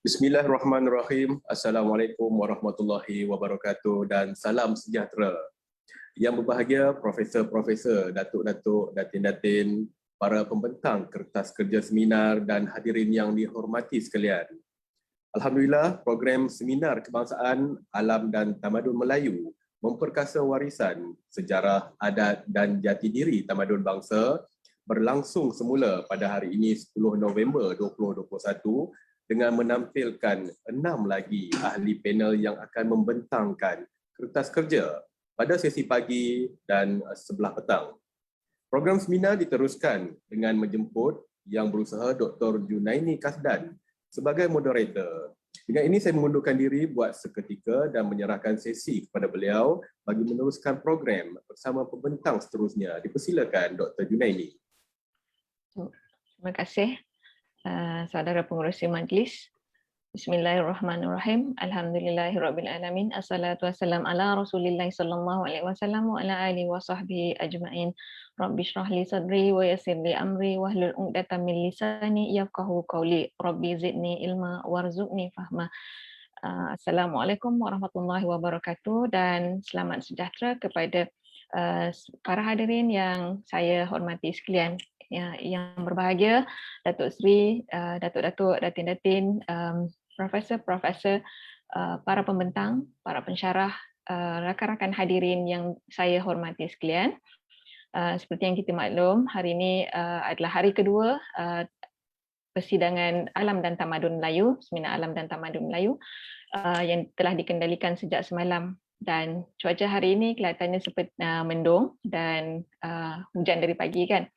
Bismillahirrahmanirrahim. Assalamualaikum warahmatullahi wabarakatuh dan salam sejahtera. Yang berbahagia Profesor-Profesor, Datuk-Datuk, Datin-Datin, para pembentang kertas kerja seminar dan hadirin yang dihormati sekalian. Alhamdulillah, program Seminar Kebangsaan, Alam dan Tamadun Melayu memperkasa warisan, sejarah, adat dan jati diri tamadun bangsa berlangsung semula pada hari ini 10 November 2021 dengan menampilkan 6 lagi ahli panel yang akan membentangkan kertas kerja pada sesi pagi dan sebelah petang. Program seminar diteruskan dengan menjemput yang berusaha Dr. Junaini Kasdan sebagai moderator. Dengan ini saya mengundurkan diri buat seketika dan menyerahkan sesi kepada beliau bagi meneruskan program bersama pembentang seterusnya. Dipersilakan Dr. Junaini. Terima kasih. Saudara pengerusi majlis. Bismillahirrahmanirrahim. Alhamdulillahirrabbilalamin. Assalatu wassalam ala Rasulillah sallallahu alaihi wasallam wa ala alihi wa sahbihi ajma'in. Rabbi shrah li sadri wa yassir li amri wahlul 'uqdatam min lisani yafqahu qawli. Rabbi zidni ilma warzuqni fahma. Assalamualaikum warahmatullahi wabarakatuh dan selamat sejahtera kepada para hadirin yang saya hormati sekalian. Yang berbahagia, Datuk Seri, Datuk-Datuk, Datin-Datin, Profesor-Profesor, para pembentang, para pensyarah, rakan-rakan hadirin yang saya hormati sekalian. Seperti yang kita maklum, hari ini adalah hari kedua persidangan Alam dan Tamadun Melayu, Seminar Alam dan Tamadun Melayu. yang telah dikendalikan sejak semalam. Dan cuaca hari ini kelihatannya seperti mendung dan hujan dari pagi kan.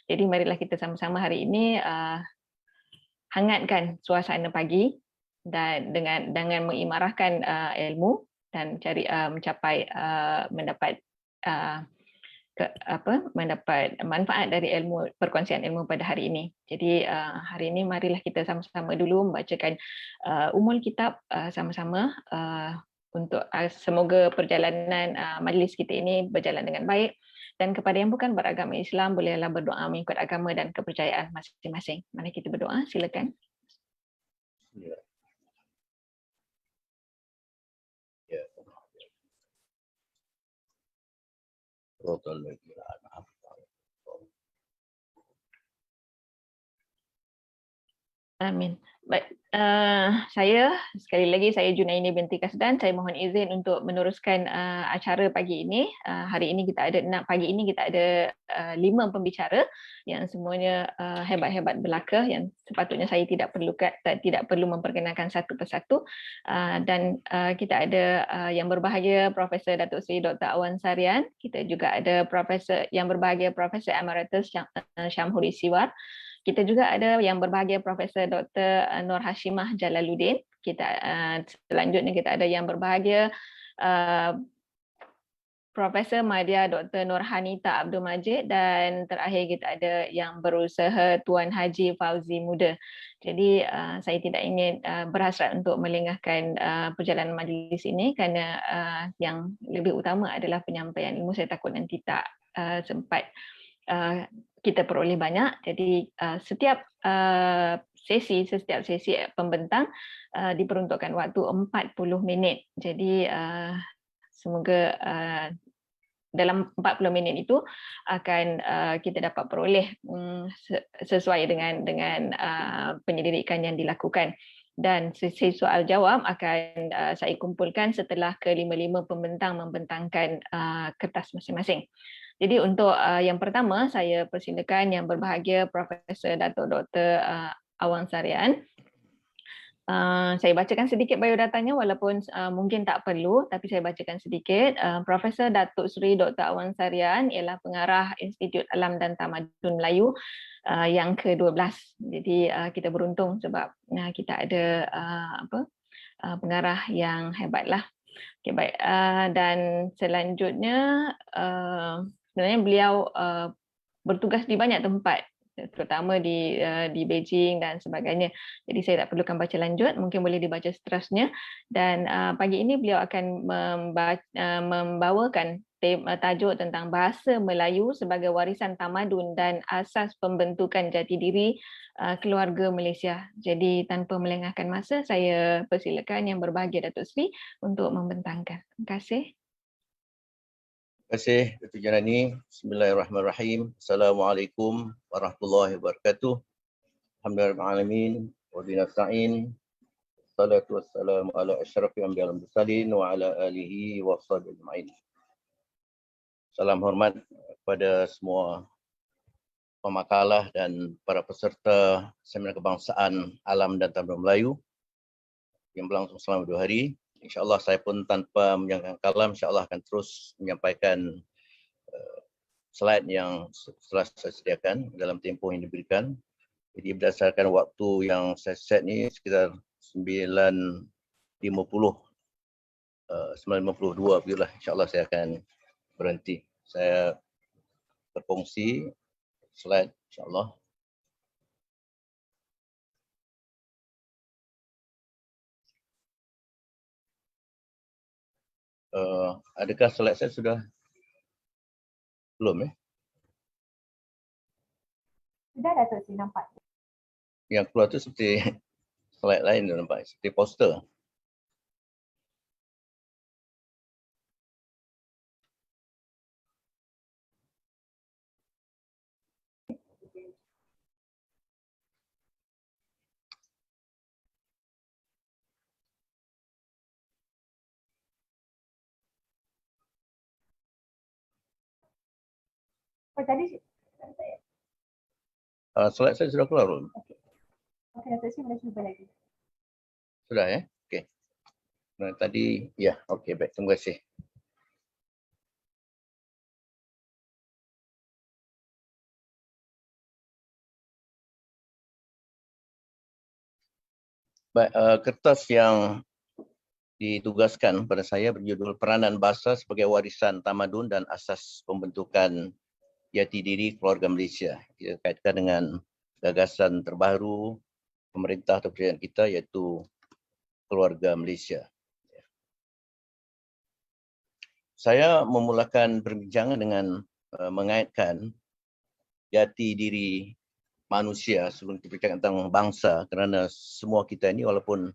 Jadi marilah kita sama-sama hari ini hangatkan suasana pagi dan dengan mengimarahkan ilmu dan cari mencapai mendapat mendapat manfaat dari ilmu perkongsian ilmu pada hari ini. Jadi hari ini marilah kita sama-sama dulu membacakan umul kitab sama-sama untuk semoga perjalanan majlis kita ini berjalan dengan baik. Dan kepada yang bukan beragama Islam, bolehlah berdoa mengikut agama dan kepercayaan masing-masing. Mari kita berdoa, silakan. Ya. Amin. Baik, saya sekali lagi saya Junaini binti Kasdan. Saya mohon izin untuk meneruskan acara pagi ini. Hari ini kita ada pagi ini kita ada 5 pembicara yang semuanya hebat-hebat belaka yang sepatutnya saya tidak perlu memperkenalkan satu persatu. Dan kita ada yang berbahagia Profesor Datuk Seri Dr. Awan Sarian. Kita juga ada Profesor yang berbahagia Profesor Emeritus Syamhuri Siwar. Kita juga ada yang berbahagia Profesor Dr. Nur Hashimah Jalaluddin. Selanjutnya kita ada yang berbahagia Profesor Madya Dr. Nurhanita Abdul Majid dan terakhir kita ada yang berusaha Tuan Haji Fauzi Muda. Jadi saya tidak ingin berhasrat untuk melengahkan perjalanan majlis ini kerana yang lebih utama adalah penyampaian ilmu. Saya takut nanti tak sempat kita peroleh banyak. Jadi setiap sesi pembentang diperuntukkan waktu 40 minit. Jadi semoga dalam 40 minit itu akan kita dapat peroleh sesuai dengan penyelidikan yang dilakukan. Dan sesi soal jawab akan saya kumpulkan setelah ke-5 pembentang membentangkan kertas masing-masing. Jadi untuk yang pertama, saya persilakan yang berbahagia Profesor Datuk Dr. Awan Sarian. Saya bacakan sedikit biodatanya walaupun mungkin tak perlu, tapi saya bacakan sedikit. Profesor Datuk Seri Dr. Awan Sarian ialah pengarah Institut Alam dan Tamadun Melayu yang ke-12. Jadi kita beruntung sebab kita ada pengarah yang hebatlah. Okay, baik. Dan selanjutnya sebenarnya beliau bertugas di banyak tempat, terutama di Beijing dan sebagainya. Jadi saya tak perlukan baca lanjut, mungkin boleh dibaca seterusnya. Dan pagi ini beliau akan membawakan tajuk tentang bahasa Melayu sebagai warisan tamadun dan asas pembentukan jati diri keluarga Malaysia. Jadi tanpa melengahkan masa, saya persilakan yang berbahagia Datuk Seri untuk membentangkan. Terima kasih. Terima kasih Datuk Janani. Bismillahirrahmanirrahim. Assalamualaikum warahmatullahi wabarakatuh. Alhamdulillahirrahmanirrahim. Wa binasta'in. Salatu wassalamu ala asyrafil anbiya'i wal mursalin wa ala alihi wa sahbihi ajma'in. Salam hormat kepada semua pemakalah dan para peserta seminar kebangsaan Alam dan Tamadun Melayu yang berlangsung selama 2 hari. InsyaAllah saya pun tanpa menjangkau kalam, insyaAllah akan terus menyampaikan slide yang telah saya sediakan dalam tempoh yang diberikan. Jadi berdasarkan waktu yang saya set ni sekitar 9.52 bila insyaAllah saya akan berhenti. Saya berkongsi slide insyaAllah. Adakah slide saya sudah? Belum ya? Sudah Datuk Seri nampak. Yang keluar tu seperti slide lain nampak, seperti poster. Oh, tadi Slide saya sudah keluar belum? okey Datuk Seri boleh cuba lagi. Sudah ya? Okey. Nah, tadi, ya, okey, baik. Terima kasih. Baik, kertas yang ditugaskan pada saya berjudul Peranan Bahasa sebagai Warisan Tamadun dan Asas Pembentukan Jati Diri Keluarga Malaysia. Kita kaitkan dengan gagasan terbaru pemerintah atau presiden kita, iaitu Keluarga Malaysia. Saya memulakan perbincangan dengan mengaitkan jati diri manusia sebelum kita bercakap tentang bangsa, kerana semua kita ini walaupun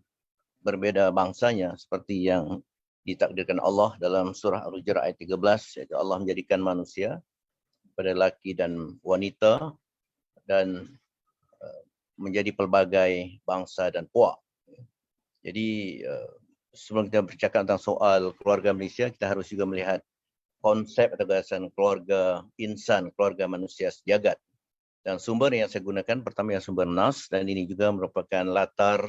berbeza bangsanya, seperti yang ditakdirkan Allah dalam surah Al-Hujurat ayat 13, iaitu Allah menjadikan manusia pada lelaki dan wanita dan menjadi pelbagai bangsa dan puak. Jadi sebelum kita bercakap tentang soal keluarga Malaysia, kita harus juga melihat konsep atau gagasan keluarga insan, keluarga manusia sejagat. Dan sumber yang saya gunakan pertama yang sumber Nas, dan ini juga merupakan latar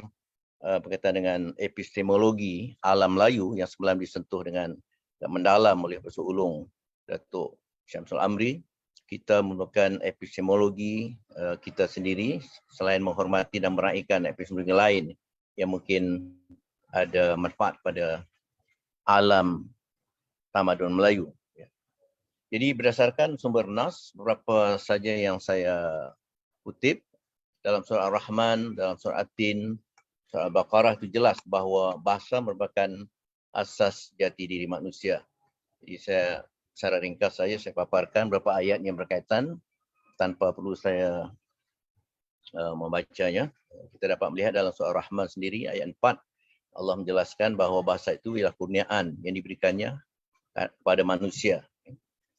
berkaitan dengan epistemologi alam Melayu yang sebelum disentuh dengan mendalam oleh Profesor Ulung Datuk Syamsul Amri. Kita menggunakan epistemologi kita sendiri selain menghormati dan meraihkan epistemologi lain yang mungkin ada manfaat pada alam tamadun Melayu. Jadi berdasarkan sumber Nas, beberapa saja yang saya kutip dalam surah Ar-Rahman, dalam surah At-Tin, surah Al-Baqarah itu jelas bahawa bahasa merupakan asas jati diri manusia. Jadi secara ringkas saya paparkan beberapa ayat yang berkaitan tanpa perlu saya membacanya. Kita dapat melihat dalam surah Ar-Rahman sendiri ayat 4, Allah menjelaskan bahawa bahasa itu ialah kurniaan yang diberikannya kepada manusia.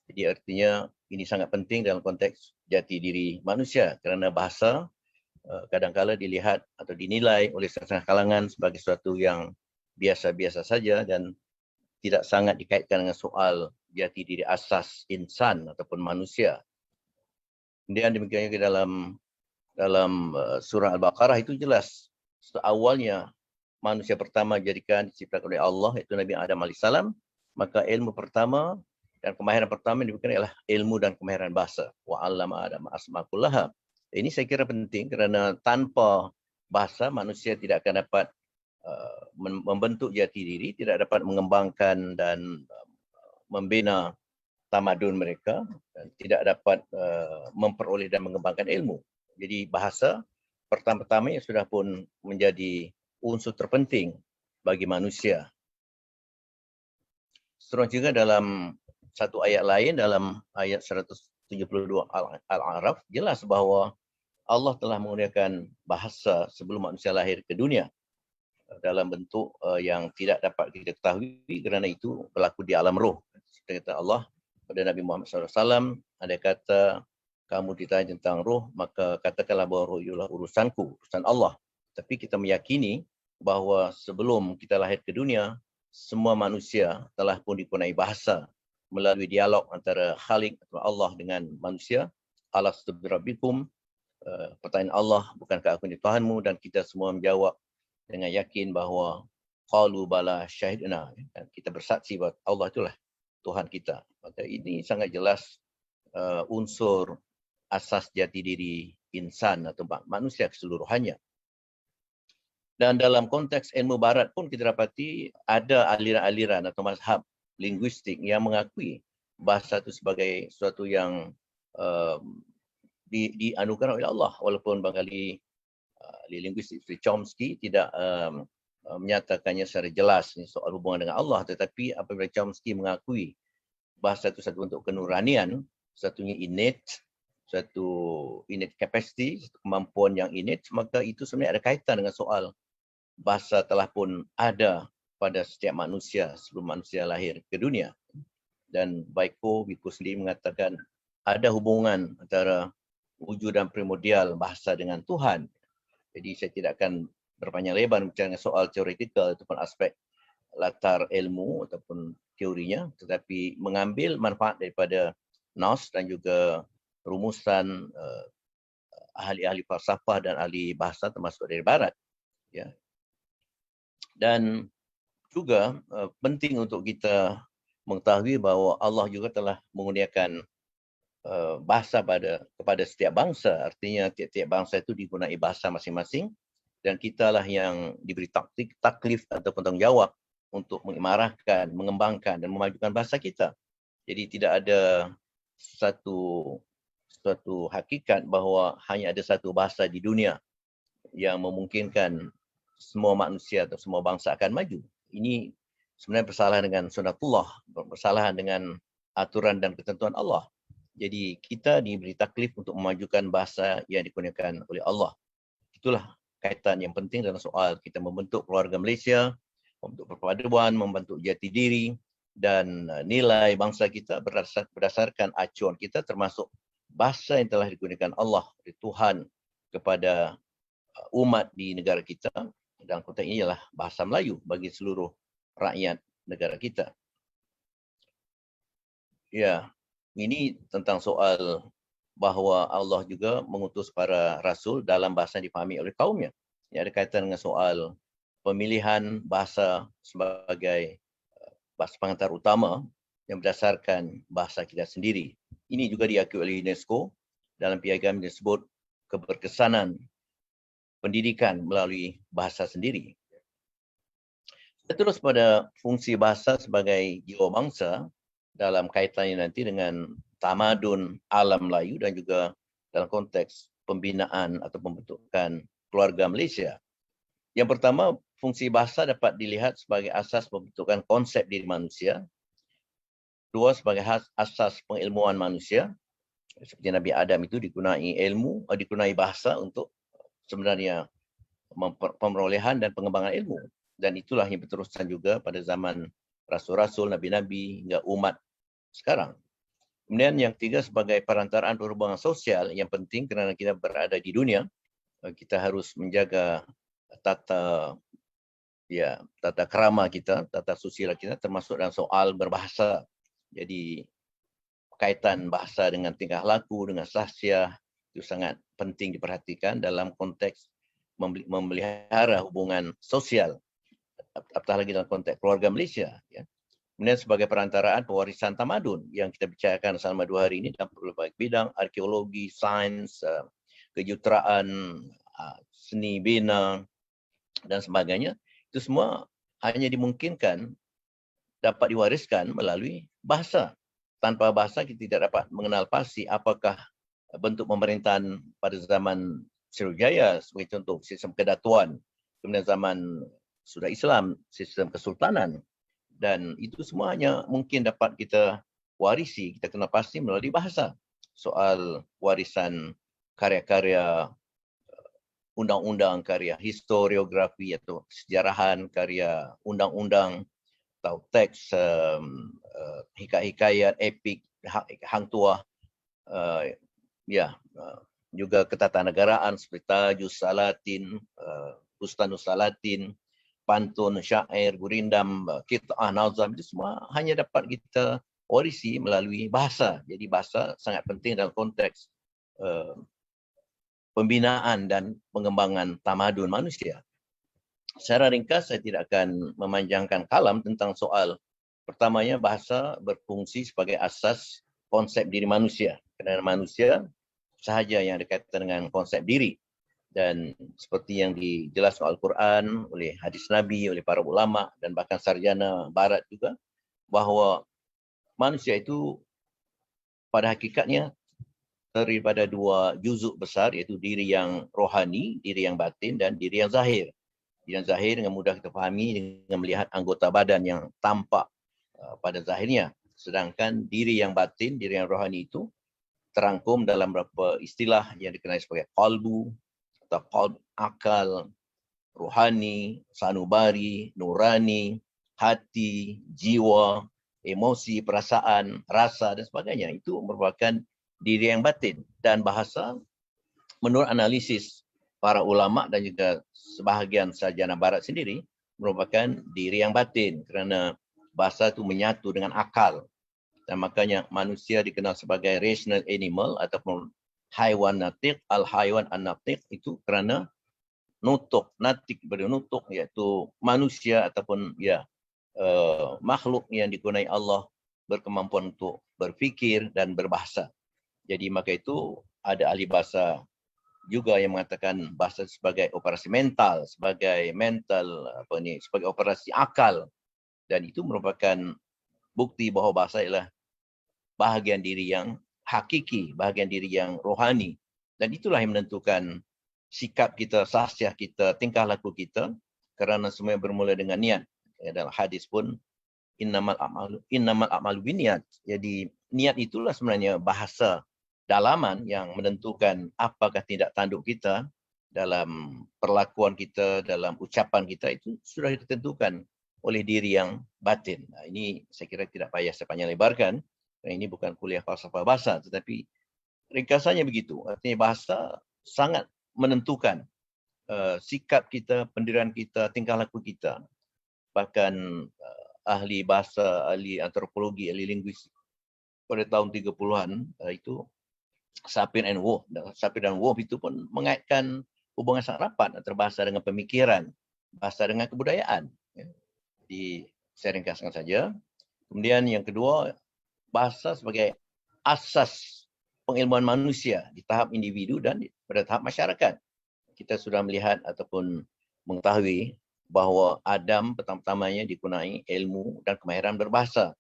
Jadi artinya ini sangat penting dalam konteks jati diri manusia, kerana bahasa kadang-kala dilihat atau dinilai oleh setengah kalangan sebagai sesuatu yang biasa-biasa saja dan tidak sangat dikaitkan dengan soal jati diri asas insan ataupun manusia. Kemudian demikian juga dalam surah Al-Baqarah itu jelas awalnya manusia pertama dijadikan diciptakan oleh Allah, iaitu Nabi Adam AS, maka ilmu pertama dan kemahiran pertama yang diberikan ialah ilmu dan kemahiran bahasa. Wa 'allama Adam asma kullaha. Ini saya kira penting kerana tanpa bahasa manusia tidak akan dapat membentuk jati diri, tidak dapat mengembangkan dan membina tamadun mereka, dan tidak dapat memperoleh dan mengembangkan ilmu. Jadi bahasa pertama-tama yang sudah pun menjadi unsur terpenting bagi manusia. Seterusnya juga dalam satu ayat lain, dalam ayat 172 Al-A'raf, jelas bahawa Allah telah menggunakan bahasa sebelum manusia lahir ke dunia dalam bentuk yang tidak dapat kita ketahui kerana itu berlaku di alam roh. Seperti kata Allah pada Nabi Muhammad SAW, ada kata kamu ditanya tentang roh, maka katakanlah bahawa roh ialah urusanku, urusan Allah. Tapi kita meyakini bahawa sebelum kita lahir ke dunia, semua manusia telah pun dikunai bahasa melalui dialog antara Khalik atau Allah dengan manusia. Alastu birabbikum, pertanyaan Allah, bukankah aku ini Tuhanmu? Dan kita semua menjawab dengan yakin bahawa qalu bala syahidna, dan kita bersaksi bahawa Allah itulah Tuhan kita. Maka ini sangat jelas unsur asas jati diri insan atau manusia keseluruhannya. Dan dalam konteks ilmu barat pun kita dapati ada aliran-aliran atau mazhab linguistik yang mengakui bahasa itu sebagai sesuatu yang dianugerahkan oleh Allah, walaupun barangkali ahli linguistik seperti Chomsky tidak menyatakannya secara jelas ini soal hubungan dengan Allah, tetapi apabila Chomsky mengakui bahasa itu satu bentuk kenuranian, satunya innate, satu innate capacity, satu kemampuan yang innate, maka itu sebenarnya ada kaitan dengan soal bahasa telah pun ada pada setiap manusia sebelum manusia lahir ke dunia. Dan Baiko sendiri mengatakan ada hubungan antara wujud dan primordial bahasa dengan Tuhan. Jadi saya tidak akan berpanjang lebar bicara soal teoretikal ataupun aspek latar ilmu ataupun teorinya, tetapi mengambil manfaat daripada Nas dan juga rumusan ahli-ahli falsafah dan ahli bahasa termasuk dari barat. Ya. Dan juga penting untuk kita mengetahui bahawa Allah juga telah mengurniakan bahasa kepada setiap bangsa. Artinya tiap-tiap bangsa itu digunakan bahasa masing-masing dan kitalah yang diberi taklif ataupun tanggungjawab untuk mengimarahkan, mengembangkan dan memajukan bahasa kita. Jadi tidak ada suatu hakikat bahawa hanya ada satu bahasa di dunia yang memungkinkan semua manusia atau semua bangsa akan maju. Ini sebenarnya bersalahan dengan sunnatullah, bersalahan dengan aturan dan ketentuan Allah. Jadi kita diberi taklif untuk memajukan bahasa yang dikurniakan oleh Allah. Itulah kaitan yang penting dalam soal kita membentuk keluarga Malaysia, membentuk perpaduan, membentuk jati diri dan nilai bangsa kita berdasarkan acuan kita termasuk bahasa yang telah digunakan Allah, Tuhan kepada umat di negara kita. Dan konteks ini adalah bahasa Melayu bagi seluruh rakyat negara kita. Ya, ini tentang soal bahawa Allah juga mengutus para rasul dalam bahasa yang dipahami oleh kaumnya. Ini ada kaitan dengan soal pemilihan bahasa sebagai bahasa pengantar utama yang berdasarkan bahasa kita sendiri. Ini juga diakui oleh UNESCO dalam piagam disebut keberkesanan pendidikan melalui bahasa sendiri. Terus pada fungsi bahasa sebagai jiwa bangsa dalam kaitannya nanti dengan tamadun alam Melayu dan juga dalam konteks pembinaan atau pembentukan keluarga Malaysia. Yang pertama, fungsi bahasa dapat dilihat sebagai asas pembentukan konsep diri manusia. Dua, sebagai asas pengilmuan manusia. Seperti Nabi Adam itu digunai bahasa untuk sebenarnya pemerolehan dan pengembangan ilmu. Dan itulah yang berterusan juga pada zaman rasul-rasul, nabi-nabi hingga umat sekarang. Kemudian yang ketiga, sebagai perantaraan perhubungan sosial yang penting kerana kita berada di dunia, kita harus menjaga tata krama kita, tata susila kita termasuk dalam soal berbahasa. Jadi kaitan bahasa dengan tingkah laku, dengan sahsiah itu sangat penting diperhatikan dalam konteks memelihara hubungan sosial, apatah lagi dalam konteks keluarga Malaysia. Ya. Kemudian sebagai perantaraan pewarisan tamadun yang kita bicarakan selama 2 hari ini dalam berbagai bidang, arkeologi, sains, kejuruteraan, seni bina dan sebagainya, itu semua hanya dimungkinkan dapat diwariskan melalui bahasa. Tanpa bahasa kita tidak dapat mengenal pasti apakah bentuk pemerintahan pada zaman Sriwijaya sebagai contoh sistem kedatuan, kemudian zaman sudah Islam sistem kesultanan, dan itu semua hanya mungkin dapat kita warisi, kita kenal pasti melalui bahasa. Soal warisan karya-karya undang-undang, karya historiografi atau sejarahan, karya undang-undang atau teks hikayat, epik, hang tuah, juga ketatanegaraan seperti Tajus Salatin, Bustanus Salatin, pantun, syair, gurindam, qit'ah, nazam, itu semua hanya dapat kita warisi melalui bahasa. Jadi bahasa sangat penting dalam konteks pembinaan dan pengembangan tamadun manusia. Secara ringkas, saya tidak akan memanjangkan kalam tentang soal pertamanya bahasa berfungsi sebagai asas konsep diri manusia. Kerana manusia sahaja yang berkaitan dengan konsep diri. Dan seperti yang dijelaskan Al-Quran, oleh hadis Nabi, oleh para ulama dan bahkan sarjana barat juga, bahawa manusia itu pada hakikatnya terdiri pada 2 juzuk besar, iaitu diri yang rohani, diri yang batin dan diri yang zahir. Diri yang zahir dengan mudah kita fahami dengan melihat anggota badan yang tampak pada zahirnya. Sedangkan diri yang batin, diri yang rohani itu terangkum dalam beberapa istilah yang dikenal sebagai qalbu, atau qalb, akal, rohani, sanubari, nurani, hati, jiwa, emosi, perasaan, rasa dan sebagainya. Itu merupakan diri yang batin. Dan bahasa menurut analisis para ulama dan juga sebahagian sarjana barat sendiri merupakan diri yang batin kerana bahasa itu menyatu dengan akal. Dan makanya manusia dikenal sebagai rational animal ataupun haiwan natiq, al-haiwan an-natiq itu kerana nutuk, natik bernutuk, iaitu manusia ataupun makhluk yang dikunai Allah berkemampuan untuk berfikir dan berbahasa. Jadi maka itu ada ahli bahasa juga yang mengatakan bahasa sebagai operasi mental, sebagai sebagai operasi akal, dan itu merupakan bukti bahawa bahasa ialah bahagian diri yang hakiki, bahagian diri yang rohani, dan itulah yang menentukan sikap kita, sahsiah kita, tingkah laku kita, kerana semua bermula dengan niat. Dalam hadis pun innamal a'malu binniyat. Jadi niat itulah sebenarnya bahasa dalaman yang menentukan apakah tindak tanduk kita dalam perlakuan kita, dalam ucapan kita, itu sudah ditentukan oleh diri yang batin. Nah, ini saya kira tidak payah saya panjang lebarkan. Ini bukan kuliah falsafah bahasa, tetapi ringkasannya begitu. Artinya bahasa sangat menentukan sikap kita, pendirian kita, tingkah laku kita. Bahkan ahli bahasa, ahli antropologi, ahli linguistik pada tahun 30-an itu Sapir dan Wolf itu pun mengaitkan hubungan sangat rapat antara bahasa dengan pemikiran, bahasa dengan kebudayaan. Jadi saya ringkaskan saja. Kemudian yang kedua, bahasa sebagai asas pengilmuan manusia di tahap individu dan pada tahap masyarakat. Kita sudah melihat ataupun mengetahui bahawa Adam pertama-tamanya dikunai ilmu dan kemahiran berbahasa.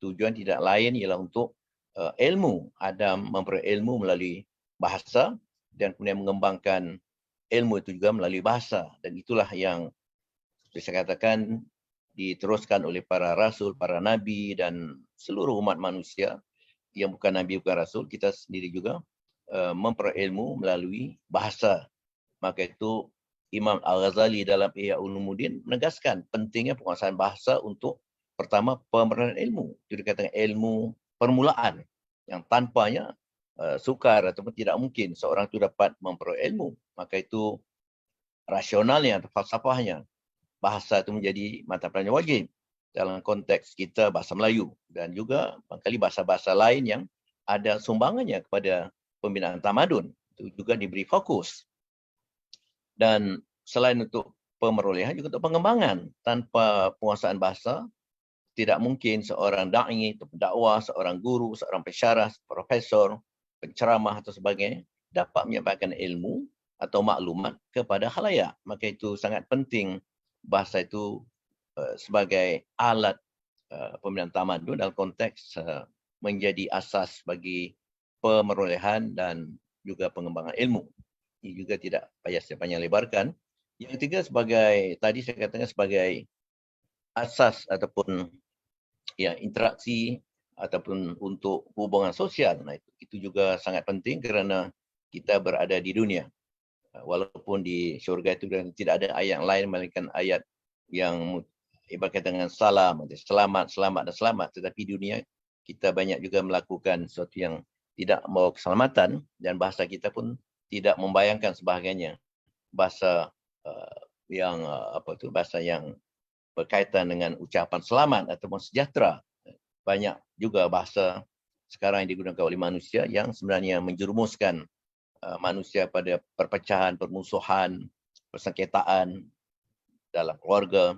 Tujuan tidak lain ialah untuk ilmu. Adam memperoleh ilmu melalui bahasa dan kemudian mengembangkan ilmu itu juga melalui bahasa. Dan itulah yang saya katakan diteruskan oleh para rasul, para nabi dan seluruh umat manusia yang bukan nabi, bukan rasul. Kita sendiri juga memperoleh ilmu melalui bahasa. Maka itu Imam Al-Ghazali dalam Ihya Ulumuddin menegaskan pentingnya penguasaan bahasa untuk pertama pemeranan ilmu. Itu dikatakan ilmu permulaan yang tanpanya sukar ataupun tidak mungkin seorang itu dapat memperoleh ilmu. Maka itu rasionalnya atau falsafahnya bahasa itu menjadi mata pelajaran wajib dalam konteks kita bahasa Melayu dan juga barangkali bahasa-bahasa lain yang ada sumbangannya kepada pembinaan tamadun. Itu juga diberi fokus. Dan selain untuk pemerolehan juga untuk pengembangan. Tanpa penguasaan bahasa, tidak mungkin seorang da'i, pendakwah, seorang guru, seorang pensyarah, profesor, penceramah atau sebagainya dapat menyampaikan ilmu atau maklumat kepada khalayak. Maka itu sangat penting bahasa itu sebagai alat pembinaan tamadun dalam konteks menjadi asas bagi pemerolehan dan juga pengembangan ilmu. Ini juga tidak payah saya panjang lebarkan. Yang ketiga tadi saya katakan sebagai asas ataupun interaksi ataupun untuk hubungan sosial. Nah, itu juga sangat penting kerana kita berada di dunia. Walaupun di syurga itu tidak ada ayat lain melainkan ayat yang berkaitan dengan salam, selamat, selamat dan selamat. Tetapi dunia kita banyak juga melakukan sesuatu yang tidak membawa keselamatan dan bahasa kita pun tidak membayangkan sebahagiannya bahasa bahasa yang berkaitan dengan ucapan selamat ataupun sejahtera. Banyak juga bahasa sekarang yang digunakan oleh manusia yang sebenarnya menjerumuskan manusia pada perpecahan, permusuhan, persengketaan dalam keluarga,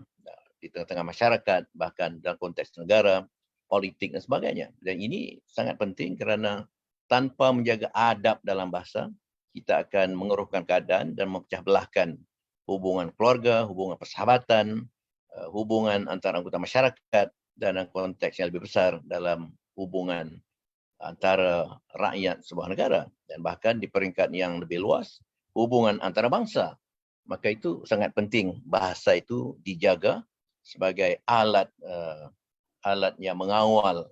di tengah-tengah masyarakat, bahkan dalam konteks negara, politik dan sebagainya. Dan ini sangat penting kerana tanpa menjaga adab dalam bahasa, kita akan mengeruhkan keadaan dan memecah belahkan hubungan keluarga, hubungan persahabatan, hubungan antara anggota masyarakat dan konteks yang lebih besar dalam hubungan antara rakyat sebuah negara dan bahkan di peringkat yang lebih luas hubungan antara bangsa. Maka itu sangat penting bahasa itu dijaga sebagai alat yang mengawal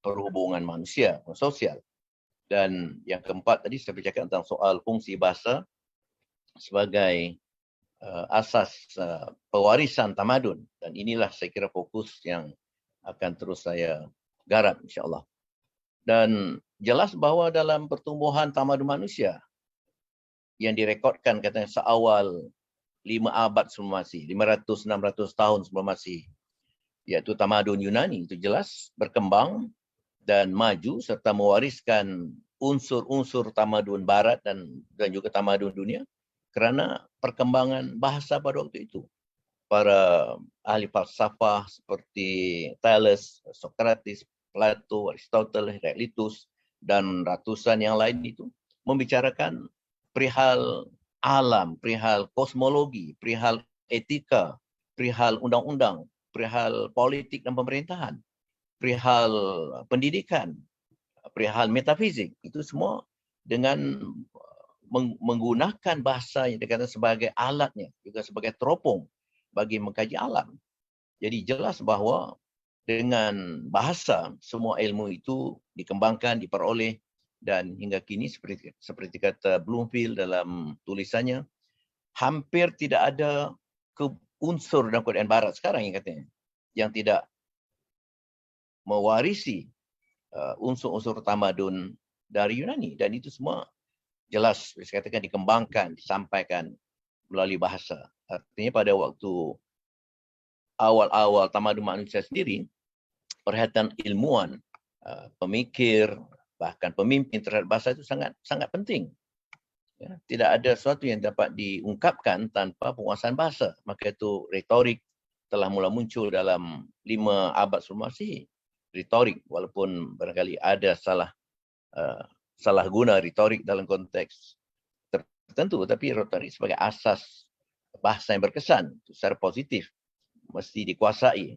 perhubungan manusia sosial. Dan yang keempat tadi saya bercakap tentang soal fungsi bahasa sebagai asas pewarisan tamadun, dan inilah saya kira fokus yang akan terus saya garap insya-Allah. Dan jelas bahawa dalam pertumbuhan tamadun manusia yang direkodkan katanya seawal 5 abad sebelum Masih, 500-600 tahun sebelum Masih, iaitu tamadun Yunani, itu jelas berkembang dan maju serta mewariskan unsur-unsur tamadun barat dan juga tamadun dunia kerana perkembangan bahasa pada waktu itu. para ahli falsafah seperti Thales, Socrates, Plato, Aristoteles, Heraclitus, dan ratusan yang lain itu membicarakan perihal alam, perihal kosmologi, perihal etika, perihal undang-undang, perihal politik dan pemerintahan, perihal pendidikan, perihal metafizik. Itu semua dengan menggunakan bahasa yang dikatakan sebagai alatnya, juga sebagai teropong bagi mengkaji alam. Jadi jelas bahawa dengan bahasa semua ilmu itu dikembangkan, diperoleh, dan hingga kini seperti kata Bloomfield dalam tulisannya, hampir tidak ada unsur dalam Quran Barat sekarang yang katanya yang tidak mewarisi unsur-unsur tamadun dari Yunani, dan itu semua jelas saya katakan dikembangkan, disampaikan melalui bahasa. Artinya pada waktu awal-awal tamadun manusia sendiri, perhatian ilmuwan, pemikir, bahkan pemimpin terhadap bahasa itu sangat penting. Ya, tidak ada sesuatu yang dapat diungkapkan tanpa penguasaan bahasa. Maka itu retorik telah mula muncul dalam 5 abad sebelum Masihi. Retorik, walaupun barangkali ada salah guna retorik dalam konteks tertentu, tapi retorik sebagai asas bahasa yang berkesan secara positif mesti dikuasai,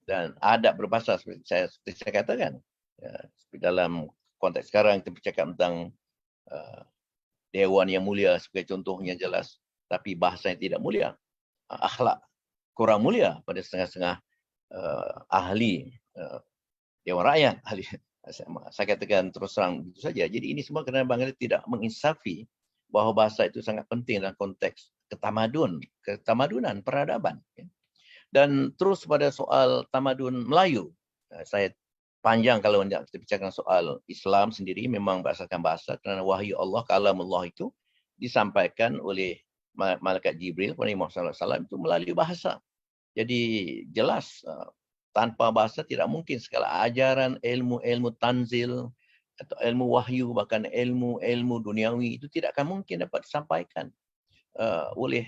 dan adab berbahasa seperti saya katakan. Ya, dalam konteks sekarang kita bercakap tentang dewan yang mulia sebagai contohnya jelas, tapi bahasa yang tidak mulia, akhlak kurang mulia pada setengah-setengah ahli dewan rakyat, ahli. Saya katakan terus terang begitu saja. Jadi ini semua kerana Bangladesh tidak menginsafi bahawa bahasa itu sangat penting dalam konteks ketamadunan, peradaban. Dan terus pada soal tamadun Melayu, saya panjang kalau kita bicarakan soal Islam sendiri, memang berdasarkan bahasa, kerana wahyu Allah, kalamullah itu disampaikan oleh malaikat Jibril kepada Muhammad SAW itu melalui bahasa. Jadi jelas tanpa bahasa tidak mungkin segala ajaran, ilmu tanzil atau ilmu wahyu, bahkan ilmu duniawi itu tidak akan mungkin dapat disampaikan oleh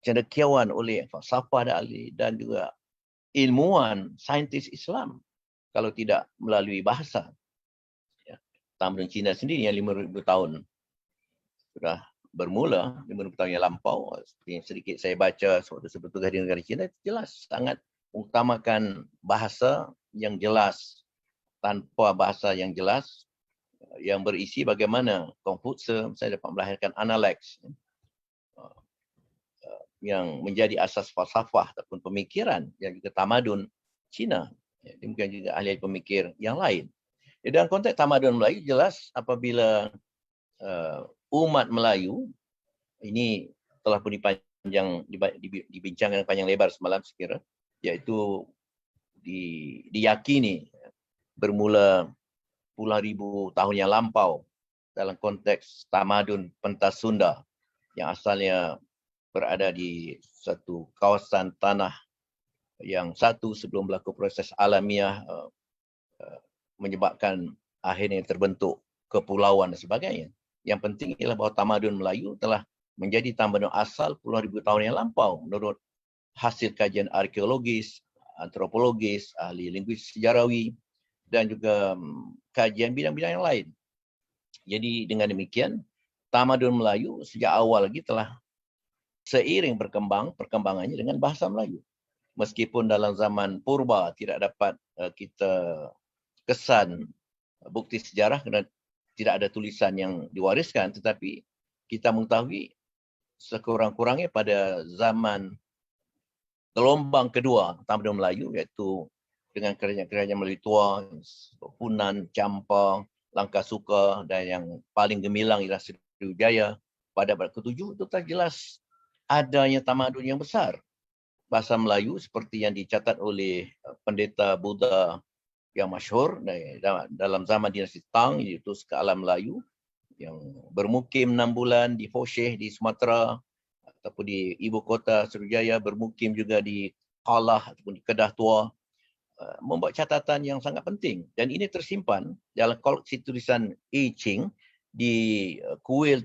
cendekiawan, oleh falsafah dan juga ilmuwan, saintis Islam kalau tidak melalui bahasa. Ya. Tamadun Cina sendiri yang 5,000 tahun sudah bermula, 5,000 tahun yang lampau, seperti yang sedikit saya baca waktu bertugas di negara Cina, itu jelas sangat mengutamakan bahasa yang jelas. Tanpa bahasa yang jelas, yang berisi bagaimana Confucius saya dapat melahirkan Analects yang menjadi asas falsafah ataupun pemikiran yang juga tamadun Cina. Demikian juga ahli pemikir yang lain. Dalam konteks tamadun Melayu, jelas apabila umat Melayu, ini telah pun dibincangkan panjang lebar semalam sekira, iaitu diyakini bermula puluhan ribu tahun yang lampau dalam konteks tamadun pentas Sunda yang asalnya berada di satu kawasan tanah yang satu sebelum berlaku proses alamiah menyebabkan akhirnya terbentuk kepulauan dan sebagainya. Yang penting ialah bahawa tamadun Melayu telah menjadi tamadun asal puluhan ribu tahun yang lampau menurut hasil kajian arkeologis, antropologis, ahli linguistik sejarawi dan juga kajian bidang-bidang yang lain. Jadi dengan demikian, tamadun Melayu sejak awal lagi telah seiring perkembangannya dengan bahasa Melayu. Meskipun dalam zaman purba tidak dapat kita kesan bukti sejarah kerana tidak ada tulisan yang diwariskan, tetapi kita mengetahui sekurang-kurangnya pada zaman gelombang kedua tamadun Melayu, iaitu dengan kerajaan Melayu tua, Hunan, Champa, Langkasuka, dan yang paling gemilang ialah Sriwijaya pada abad ke-7, itu telah jelas adanya tamadun yang besar. Bahasa Melayu seperti yang dicatat oleh pendeta Buddha yang masyhur dalam zaman dinasti Tang, iaitu ke alam Melayu yang bermukim 6 bulan di Fosheh di Sumatera ataupun di ibu kota Sriwijaya, bermukim juga di Kalah ataupun di Kedah Tua, membuat catatan yang sangat penting, dan ini tersimpan dalam koleksi tulisan I Ching di kuil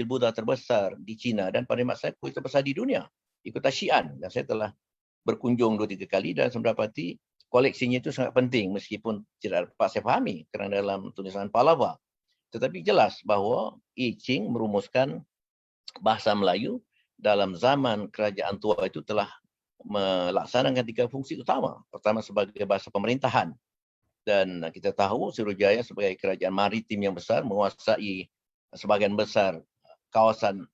Buddha terbesar di China, dan pada masa kuil terbesar di dunia. ikut tasyian, dan saya telah berkunjung 2-3 kali dan saya mendapati koleksinya itu sangat penting meskipun tidak dapat saya fahami kerana dalam tulisan Pahlawa. Tetapi jelas bahawa I Ching merumuskan bahasa Melayu dalam zaman kerajaan tua itu telah melaksanakan 3 fungsi utama. Pertama sebagai bahasa pemerintahan, dan kita tahu Sriwijaya sebagai kerajaan maritim yang besar menguasai sebagian besar kawasan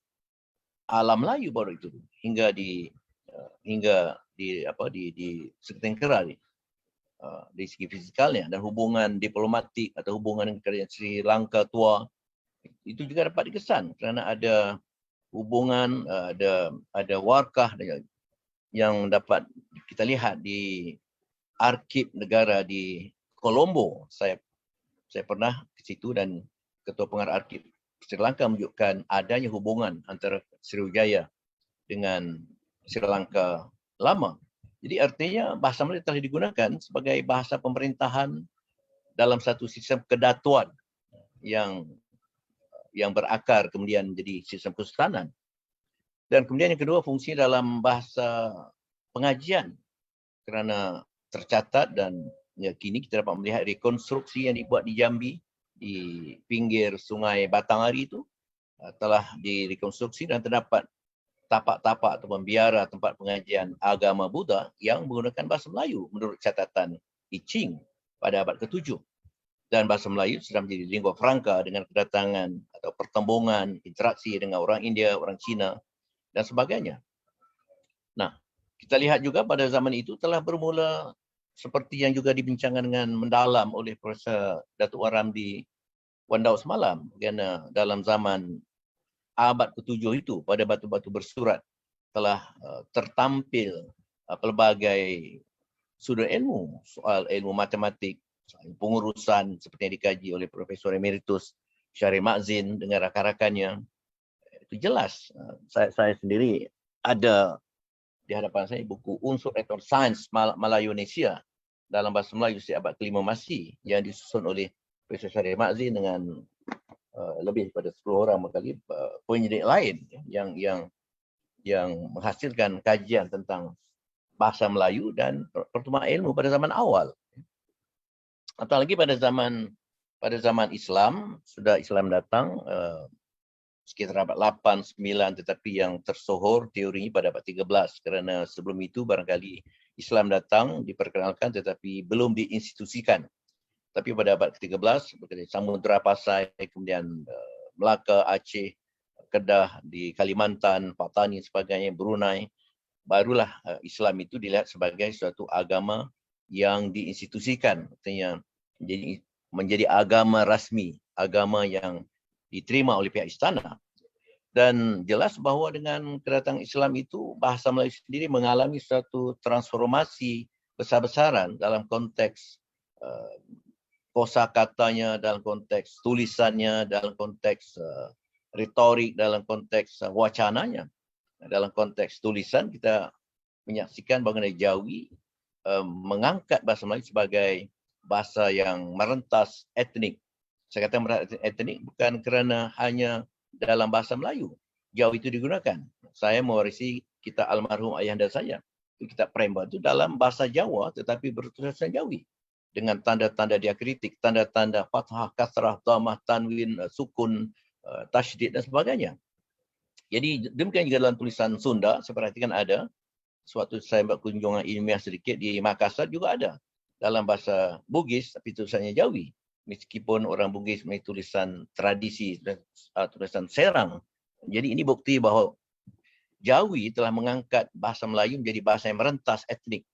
alam Melayu baru itu hingga di Sekretengkera di segi fizikalnya, dan hubungan diplomatik atau hubungan dengan kerajaan Sri Lanka tua itu juga dapat dikesan kerana ada hubungan, ada warkah yang dapat kita lihat di arsip negara di Colombo. Saya pernah ke situ dan Ketua Pengarah Arsip Sri Lanka menunjukkan adanya hubungan antara Sriwijaya dengan Sri Lanka lama. Jadi artinya bahasa Melayu telah digunakan sebagai bahasa pemerintahan dalam satu sistem kedatuan yang berakar kemudian menjadi sistem kesultanan. Dan kemudian yang kedua, fungsi dalam bahasa pengajian, kerana tercatat dan kini kita dapat melihat rekonstruksi yang dibuat di Jambi di pinggir Sungai Batanghari itu telah direkonstruksi dan terdapat tapak-tapak atau biara tempat pengajian agama Buddha yang menggunakan bahasa Melayu menurut catatan I Ching pada abad ke-7. Dan bahasa Melayu sudah menjadi lingua franca dengan kedatangan atau pertembungan, interaksi dengan orang India, orang Cina dan sebagainya. Nah, kita lihat juga pada zaman itu telah bermula seperti yang juga dibincangkan dengan mendalam oleh Profesor Datuk Waram di Wandau semalam, kerana dalam zaman abad ke-7 itu pada batu-batu bersurat telah tertampil pelbagai sudut ilmu, soal ilmu matematik, pengurusan seperti yang dikaji oleh Profesor Emeritus Syarif Ma'zin dengan rakan-rakannya. Itu jelas. Saya sendiri ada di hadapan saya buku Unsur Rekor Sains Melayu-Indonesia dalam bahasa Melayu sejak abad ke-5 Masih yang disusun oleh Profesor Syarif Ma'zin dengan lebih daripada 10 orang kali penyidik lain yang menghasilkan kajian tentang bahasa Melayu dan pertumbuhan ilmu pada zaman awal. Atau lagi pada zaman Islam, sudah Islam datang sekitar abad 8, 9, tetapi yang tersohor teorinya pada abad 13 kerana sebelum itu barangkali Islam datang diperkenalkan tetapi belum diinstitusikan. Tapi pada abad ke-13, Samudra Pasai, kemudian Melaka, Aceh, Kedah di Kalimantan, Patani dan sebagainya, Brunei, barulah Islam itu dilihat sebagai suatu agama yang diinstitusikan, artinya menjadi agama rasmi, agama yang diterima oleh pihak istana. Dan jelas bahawa dengan kedatangan Islam itu, bahasa Melayu sendiri mengalami suatu transformasi besar-besaran dalam konteks kosakatanya, dalam konteks tulisannya, dalam konteks retorik, dalam konteks wacananya. Dalam konteks tulisan kita menyaksikan bagaimana Jawi mengangkat bahasa Melayu sebagai bahasa yang merentas etnik. Saya kata merentas etnik bukan kerana hanya dalam bahasa Melayu Jawi itu digunakan. Saya mewarisi kitab almarhum ayahanda saya. Kitab Premba itu dalam bahasa Jawa tetapi bertulisan Jawi, dengan tanda-tanda diakritik, tanda-tanda fathah, kasrah, dhammah, tanwin, sukun, tasydid dan sebagainya. Jadi demikian juga dalam tulisan Sunda, saya perhatikan ada, suatu saya buat kunjungan ilmiah sedikit di Makassar juga ada. Dalam bahasa Bugis, tapi tulisannya Jawi. Meskipun orang Bugis memiliki tulisan tradisi, tulisan Serang. Jadi ini bukti bahawa Jawi telah mengangkat bahasa Melayu menjadi bahasa yang merentas etnik.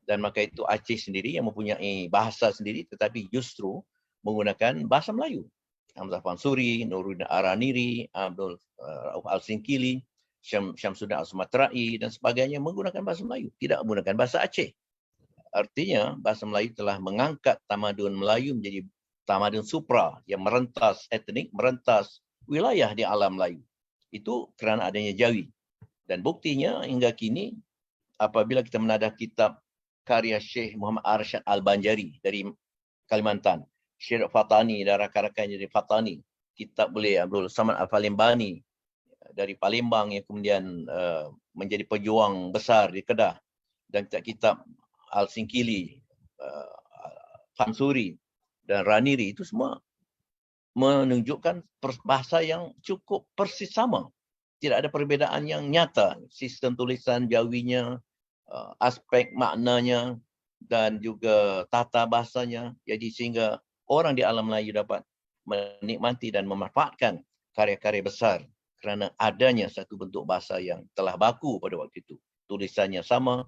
Dan maka itu Aceh sendiri yang mempunyai bahasa sendiri tetapi justru menggunakan bahasa Melayu. Hamzah Fansuri, Nuruddin Araniri, Abdul Rauf Al-Singkili, Syamsuddin Al-Sumatrai dan sebagainya menggunakan bahasa Melayu, tidak menggunakan bahasa Aceh. Artinya bahasa Melayu telah mengangkat tamadun Melayu menjadi tamadun supra yang merentas etnik, merentas wilayah di alam Melayu. Itu kerana adanya Jawi. Dan buktinya hingga kini apabila kita menadah kitab karya Syekh Muhammad Arsyad Al-Banjari dari Kalimantan, Syekh Fatani dan rakan-rakannya dari Fatani, kitab oleh Abdul Samad Al-Falimbani dari Palembang yang kemudian menjadi pejuang besar di Kedah, dan kitab-kitab Al-Singkili, Samsuri dan Raniri itu semua menunjukkan bahasa yang cukup persis sama. Tidak ada perbezaan yang nyata. Sistem tulisan Jawinya, aspek maknanya dan juga tata bahasanya. Jadi sehingga orang di alam Melayu dapat menikmati dan memanfaatkan karya-karya besar kerana adanya satu bentuk bahasa yang telah baku pada waktu itu. Tulisannya sama,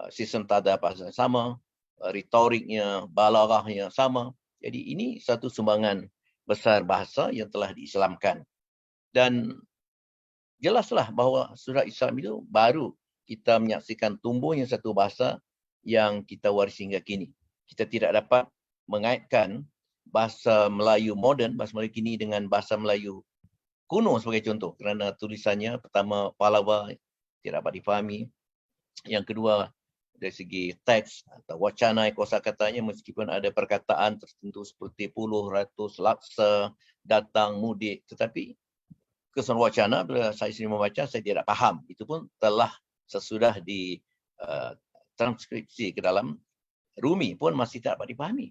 sistem tata bahasa sama, retoriknya, balaghahnya sama. Jadi ini satu sumbangan besar bahasa yang telah diislamkan. Dan jelaslah bahawa surat Islam itu baru kita menyaksikan tumbuhnya satu bahasa yang kita warisi hingga kini. Kita tidak dapat mengaitkan bahasa Melayu moden, bahasa Melayu kini dengan bahasa Melayu kuno sebagai contoh. Kerana tulisannya pertama Pallava tidak dapat difahami. Yang kedua dari segi teks atau wacana kosakatanya, meskipun ada perkataan tertentu seperti puluh, ratus, laksa, datang, mudik, tetapi kesan wacana bila saya sendiri membaca saya tidak faham. Itu pun telah sesudah di transkripsi ke dalam Rumi pun masih tak dapat dipahami.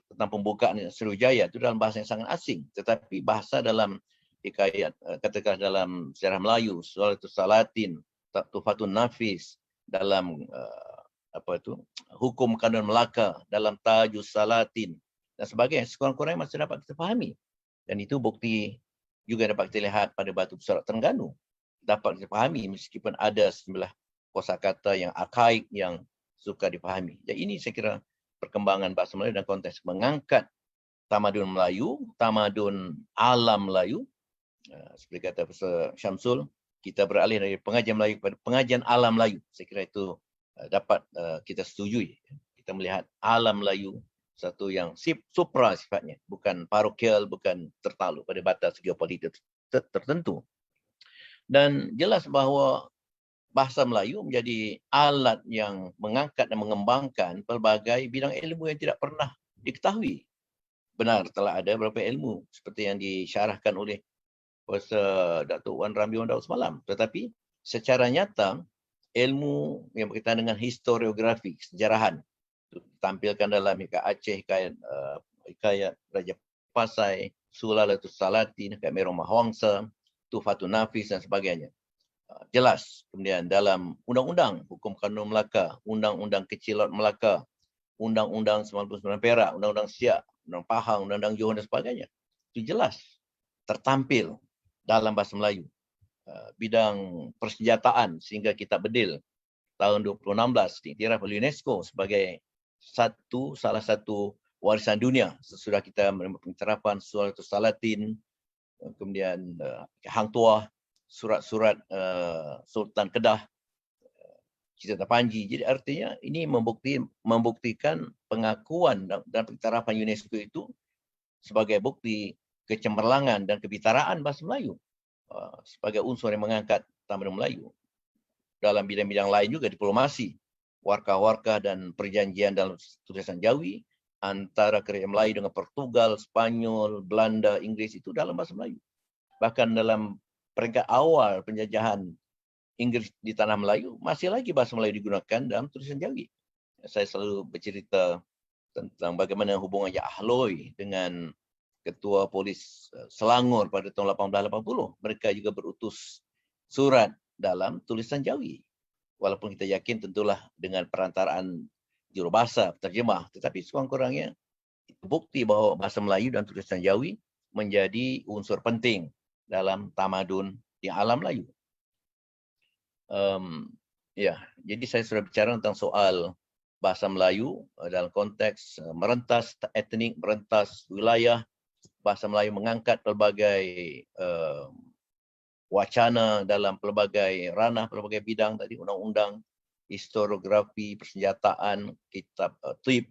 Tentang pembukaan Sriwijaya itu dalam bahasa yang sangat asing, tetapi bahasa dalam hikayat, katakan dalam sejarah Melayu, Sulatus Salatin, Tufatun Nafis, dalam Hukum Kanun Melaka, dalam Tajus Salatin dan sebagainya, sekurang-kurangnya masih dapat kita fahami. Dan itu bukti juga dapat kita lihat pada Batu Pusaran Terengganu. Dapat kita fahami meskipun ada sejumlah kosakata yang arkaik yang suka dipahami. Jadi ini saya kira perkembangan bahasa Melayu dan konteks mengangkat tamadun Melayu, tamadun alam Melayu. Seperti kata Profesor Syamsul, kita beralih dari pengajian Melayu kepada pengajian alam Melayu. Saya kira itu dapat kita setujui. Kita melihat alam Melayu satu yang supra sifatnya, bukan parokial, bukan tertakluk pada batas geopolitik tertentu. Dan jelas bahawa bahasa Melayu menjadi alat yang mengangkat dan mengembangkan pelbagai bidang ilmu yang tidak pernah diketahui. Benar, telah ada beberapa ilmu seperti yang disyarahkan oleh Profesor Datuk Wan Ramli Wan Daud semalam. Tetapi secara nyata, ilmu yang berkaitan dengan historiografi, sejarahan, ditampilkan dalam hikayat Aceh, hikayat Raja Pasai, Sulalatus Salatin, hikayat Merom Mahwangsa, Tufatun Nafis dan sebagainya. Jelas. Kemudian dalam Undang-Undang Hukum Kanun Melaka, Undang-Undang Kecil Laut Melaka, Undang-Undang 99 Perak, Undang-Undang Siak, Undang Pahang, Undang-Undang Johor dan sebagainya. Itu jelas tertampil dalam bahasa Melayu. Bidang persenjataan sehingga kitab Bedil tahun 2016 diiktiraf oleh UNESCO sebagai salah satu warisan dunia sesudah kita menerima pencerapan Suratus Salatin, kemudian Hang Tuah, surat-surat Sultan Kedah, Cita Panji. Jadi artinya ini membuktikan pengakuan dan pencerapan UNESCO itu sebagai bukti kecemerlangan dan kebitaraan bahasa Melayu sebagai unsur yang mengangkat tamadun Melayu. Dalam bidang-bidang lain juga diplomasi, warkah-warkah dan perjanjian dalam tulisan Jawi antara kerajaan Melayu dengan Portugal, Spanyol, Belanda, Inggris itu dalam bahasa Melayu. Bahkan dalam peringkat awal penjajahan Inggris di tanah Melayu, masih lagi bahasa Melayu digunakan dalam tulisan Jawi. Saya selalu bercerita tentang bagaimana hubungan Yah Loy dengan Ketua Polis Selangor pada tahun 1880. Mereka juga berutus surat dalam tulisan Jawi. Walaupun kita yakin tentulah dengan perantaraan jurubahasa, terjemah. Tetapi sekurang-kurangnya itu bukti bahawa bahasa Melayu dan tulisan Jawi menjadi unsur penting dalam tamadun di alam Melayu. Jadi saya sudah bicara tentang soal bahasa Melayu dalam konteks merentas etnik, merentas wilayah. Bahasa Melayu mengangkat pelbagai wacana dalam pelbagai ranah, pelbagai bidang tadi, undang-undang, historiografi, persenjataan, kitab tib,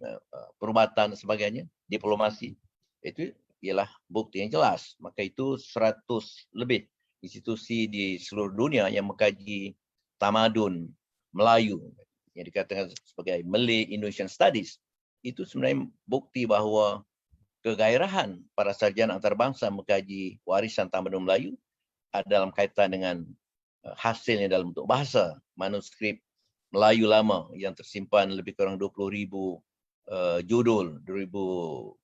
perubatan dan sebagainya, diplomasi. Itu ialah bukti yang jelas. Maka itu 100 lebih institusi di seluruh dunia yang mengkaji tamadun Melayu yang dikatakan sebagai Malay Indonesian Studies. Itu sebenarnya bukti bahawa kegairahan para sarjana antarabangsa mengkaji warisan tamadun Melayu dalam kaitan dengan hasilnya dalam bentuk bahasa, manuskrip Melayu lama yang tersimpan lebih kurang 20,000 judul, 2,000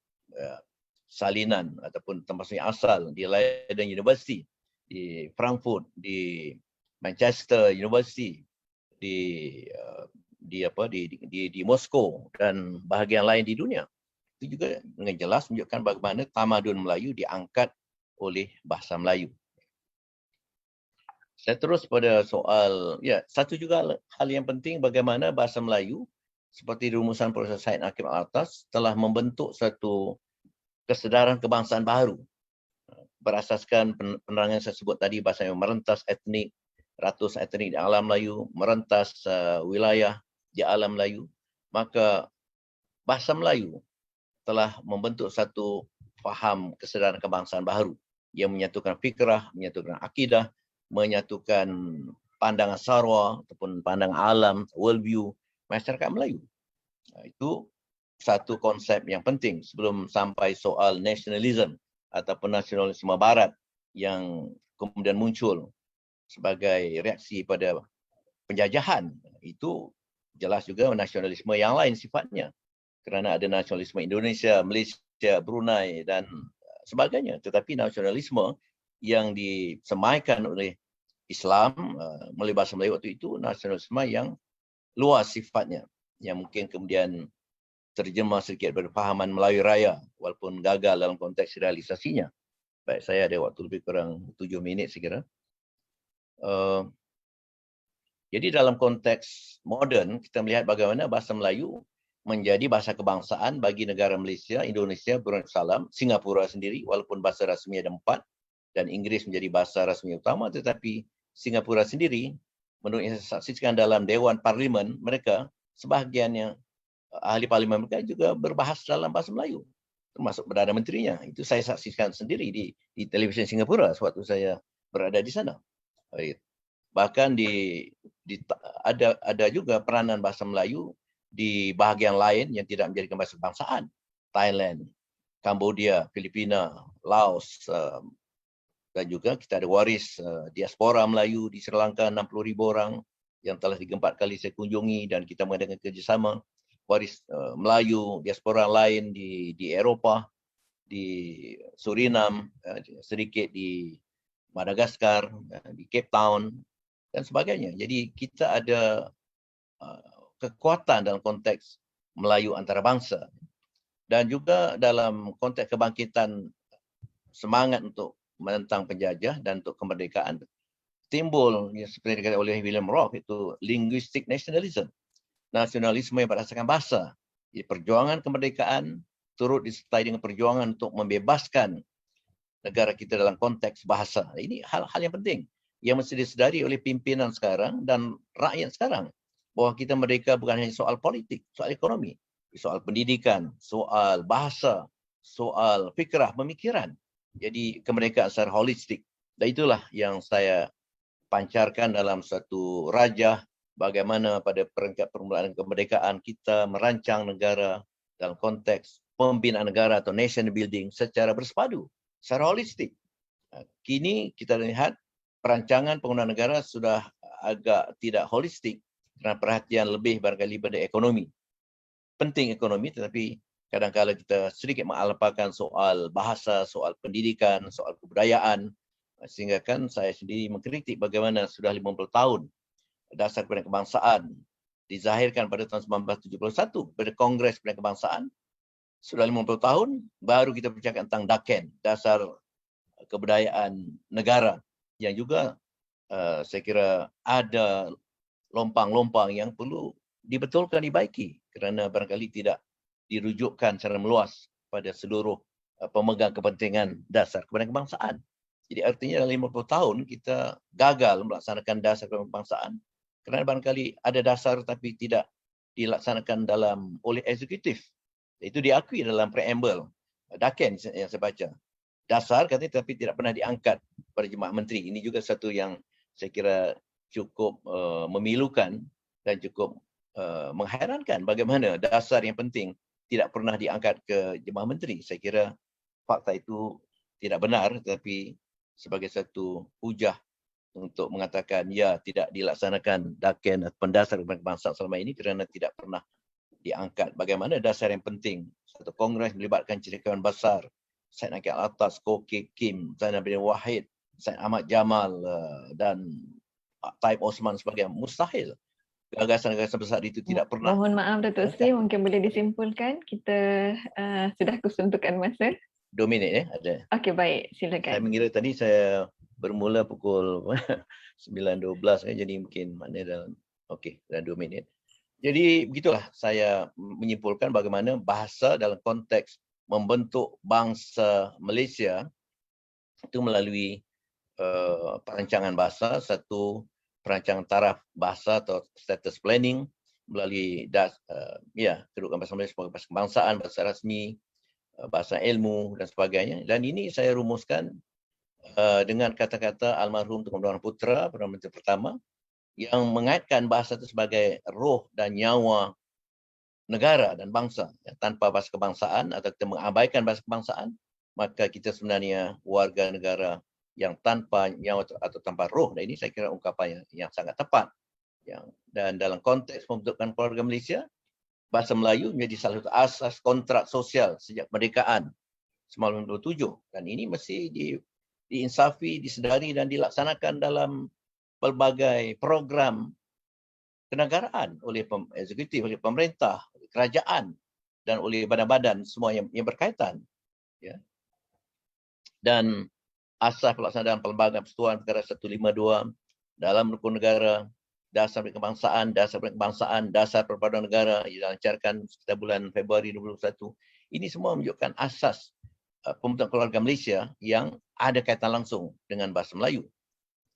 salinan ataupun termasuk asal di Leiden University, di Frankfurt, di Manchester University, di Moskow dan bahagian lain di dunia. Itu juga dengan jelas menunjukkan bagaimana tamadun Melayu diangkat oleh bahasa Melayu. Saya terus pada soal, satu juga hal yang penting bagaimana bahasa Melayu seperti rumusan Profesor Syed Akib Al-Atas telah membentuk satu kesedaran kebangsaan baru berasaskan penerangan saya sebut tadi, bahasa yang merentas etnik, ratus etnik di alam Melayu, merentas wilayah di alam Melayu. Maka bahasa Melayu telah membentuk satu faham kesedaran kebangsaan baru yang menyatukan fikrah, menyatukan akidah, menyatukan pandangan sarwa ataupun pandangan alam, worldview masyarakat Melayu. Itu satu konsep yang penting sebelum sampai soal nasionalisme ataupun nasionalisme barat yang kemudian muncul sebagai reaksi pada penjajahan. Itu jelas juga nasionalisme yang lain sifatnya. Kerana ada nasionalisme Indonesia, Malaysia, Brunei dan sebagainya. Tetapi nasionalisme yang disemaikan oleh Islam melalui bahasa Melayu waktu itu nasionalisme yang luas sifatnya, yang mungkin kemudian terjemah sedikit berfahaman Melayu Raya walaupun gagal dalam konteks realisasinya. Baik, saya ada waktu lebih kurang 7 minit saya kira. Jadi dalam konteks moden kita melihat bagaimana bahasa Melayu menjadi bahasa kebangsaan bagi negara Malaysia, Indonesia, Brunei Darussalam, Singapura sendiri walaupun bahasa rasmi ada 4 dan Inggeris menjadi bahasa rasmi utama, tetapi Singapura sendiri menurut yang saya saksikan dalam Dewan Parlimen mereka, sebahagiannya ahli parlimen mereka juga berbahasa dalam bahasa Melayu, termasuk Perdana Menterinya. Itu saya saksikan sendiri di televisi Singapura sewaktu saya berada di sana. Bahkan ada juga peranan bahasa Melayu di bahagian lain yang tidak menjadikan bahasa kebangsaan. Thailand, Cambodia, Filipina, Laos, dan juga kita ada waris diaspora Melayu di Sri Lanka 60,000 orang yang telah 4 kali saya kunjungi dan kita mengadakan kerjasama. Waris Melayu, diaspora lain di Eropah, di Suriname, sedikit di Madagaskar, di Cape Town dan sebagainya. Jadi kita ada kekuatan dalam konteks Melayu antarabangsa dan juga dalam konteks kebangkitan semangat untuk menentang penjajah dan untuk kemerdekaan timbul yang seperti dikatakan oleh William Roth itu linguistic nationalism, nasionalisme yang berdasarkan bahasa. Jadi perjuangan kemerdekaan turut disertai dengan perjuangan untuk membebaskan negara kita dalam konteks bahasa. Ini hal-hal yang penting yang mesti disedari oleh pimpinan sekarang dan rakyat sekarang. Bahawa kita merdeka bukan hanya soal politik, soal ekonomi, soal pendidikan, soal bahasa, soal fikrah, pemikiran. Jadi kemerdekaan secara holistik. Dan itulah yang saya pancarkan dalam satu rajah bagaimana pada peringkat permulaan kemerdekaan kita merancang negara dalam konteks pembinaan negara atau nation building secara bersepadu, secara holistik. Kini kita lihat perancangan penggunaan negara sudah agak tidak holistik kerana perhatian lebih barangkali pada ekonomi. Penting ekonomi tetapi kadang-kadang kita sedikit mengalahkan soal bahasa, soal pendidikan, soal kebudayaan. Sehingga kan saya sendiri mengkritik bagaimana sudah 50 tahun dasar Pendidikan Kebangsaan dizahirkan pada tahun 1971 pada Kongres Pendidikan Kebangsaan. Sudah 50 tahun baru kita bercakap tentang DAKEN, dasar kebudayaan negara yang juga saya kira ada lompang-lompang yang perlu dibetulkan, dibaiki kerana barangkali tidak dirujukkan secara meluas pada seluruh pemegang kepentingan dasar kebangsaan. Jadi artinya dalam 50 tahun kita gagal melaksanakan dasar kebangsaan kerana barangkali ada dasar tapi tidak dilaksanakan oleh eksekutif. Itu diakui dalam preamble DAKEN yang saya baca. Dasar katanya tapi tidak pernah diangkat pada Jemaah Menteri. Ini juga satu yang saya kira cukup memilukan dan cukup mengherankan bagaimana dasar yang penting tidak pernah diangkat ke Jemaah Menteri. Saya kira fakta itu tidak benar tetapi sebagai satu hujah untuk mengatakan ya tidak dilaksanakan daken ataupun dasar kebangsaan selama ini kerana tidak pernah diangkat. Bagaimana dasar yang penting? Satu kongres melibatkan cendekiawan besar, Syed Naqi Al-Atas, Ko Kek Kim, Zainal Abidin Wahid, Syed Ahmad Jamal dan Taib Osman sebagainya. Mustahil. Gagasan-gagasan besar itu tidak pernah. Mohon maaf Datuk Sri, mungkin boleh disimpulkan. Kita sudah kesuntukan masa. 2 minit ada. Okey, baik. Saya Silakan. mengira tadi saya bermula pukul 9.12 kan, jadi mungkin maknanya dalam dalam 2 minit. Jadi begitulah saya menyimpulkan bagaimana bahasa dalam konteks membentuk bangsa Malaysia itu melalui perancangan bahasa, satu perancangan taraf bahasa atau status planning melalui kedudukan bahasa Malaysia sebagai bahasa kebangsaan, bahasa rasmi, bahasa ilmu dan sebagainya. Dan ini saya rumuskan dengan kata-kata almarhum Tun Abdul Rahman Putra, Perdana Menteri pertama, yang mengaitkan bahasa itu sebagai roh dan nyawa negara dan bangsa. Tanpa bahasa kebangsaan atau kita mengabaikan bahasa kebangsaan, maka kita sebenarnya warga negara yang tanpa nyawa atau tanpa roh. Dan ini saya kira ungkapan yang sangat tepat. Dan dalam konteks pembentukan keluarga Malaysia, bahasa Melayu menjadi salah satu asas kontrak sosial sejak kemerdekaan 1997. Dan ini mesti diinsafi, disedari dan dilaksanakan dalam pelbagai program kenegaraan oleh eksekutif, oleh pemerintah, oleh kerajaan dan oleh badan-badan semua yang berkaitan. Ya. Dan asas pelaksanaan pelbagai Persatuan Negara 152 dalam rukun negara, dasar kebangsaan, dasar perpaduan negara yang dilancarkan sekitar bulan Februari 2021. Ini semua menunjukkan asas pembentukan keluarga Malaysia yang ada kaitan langsung dengan bahasa Melayu.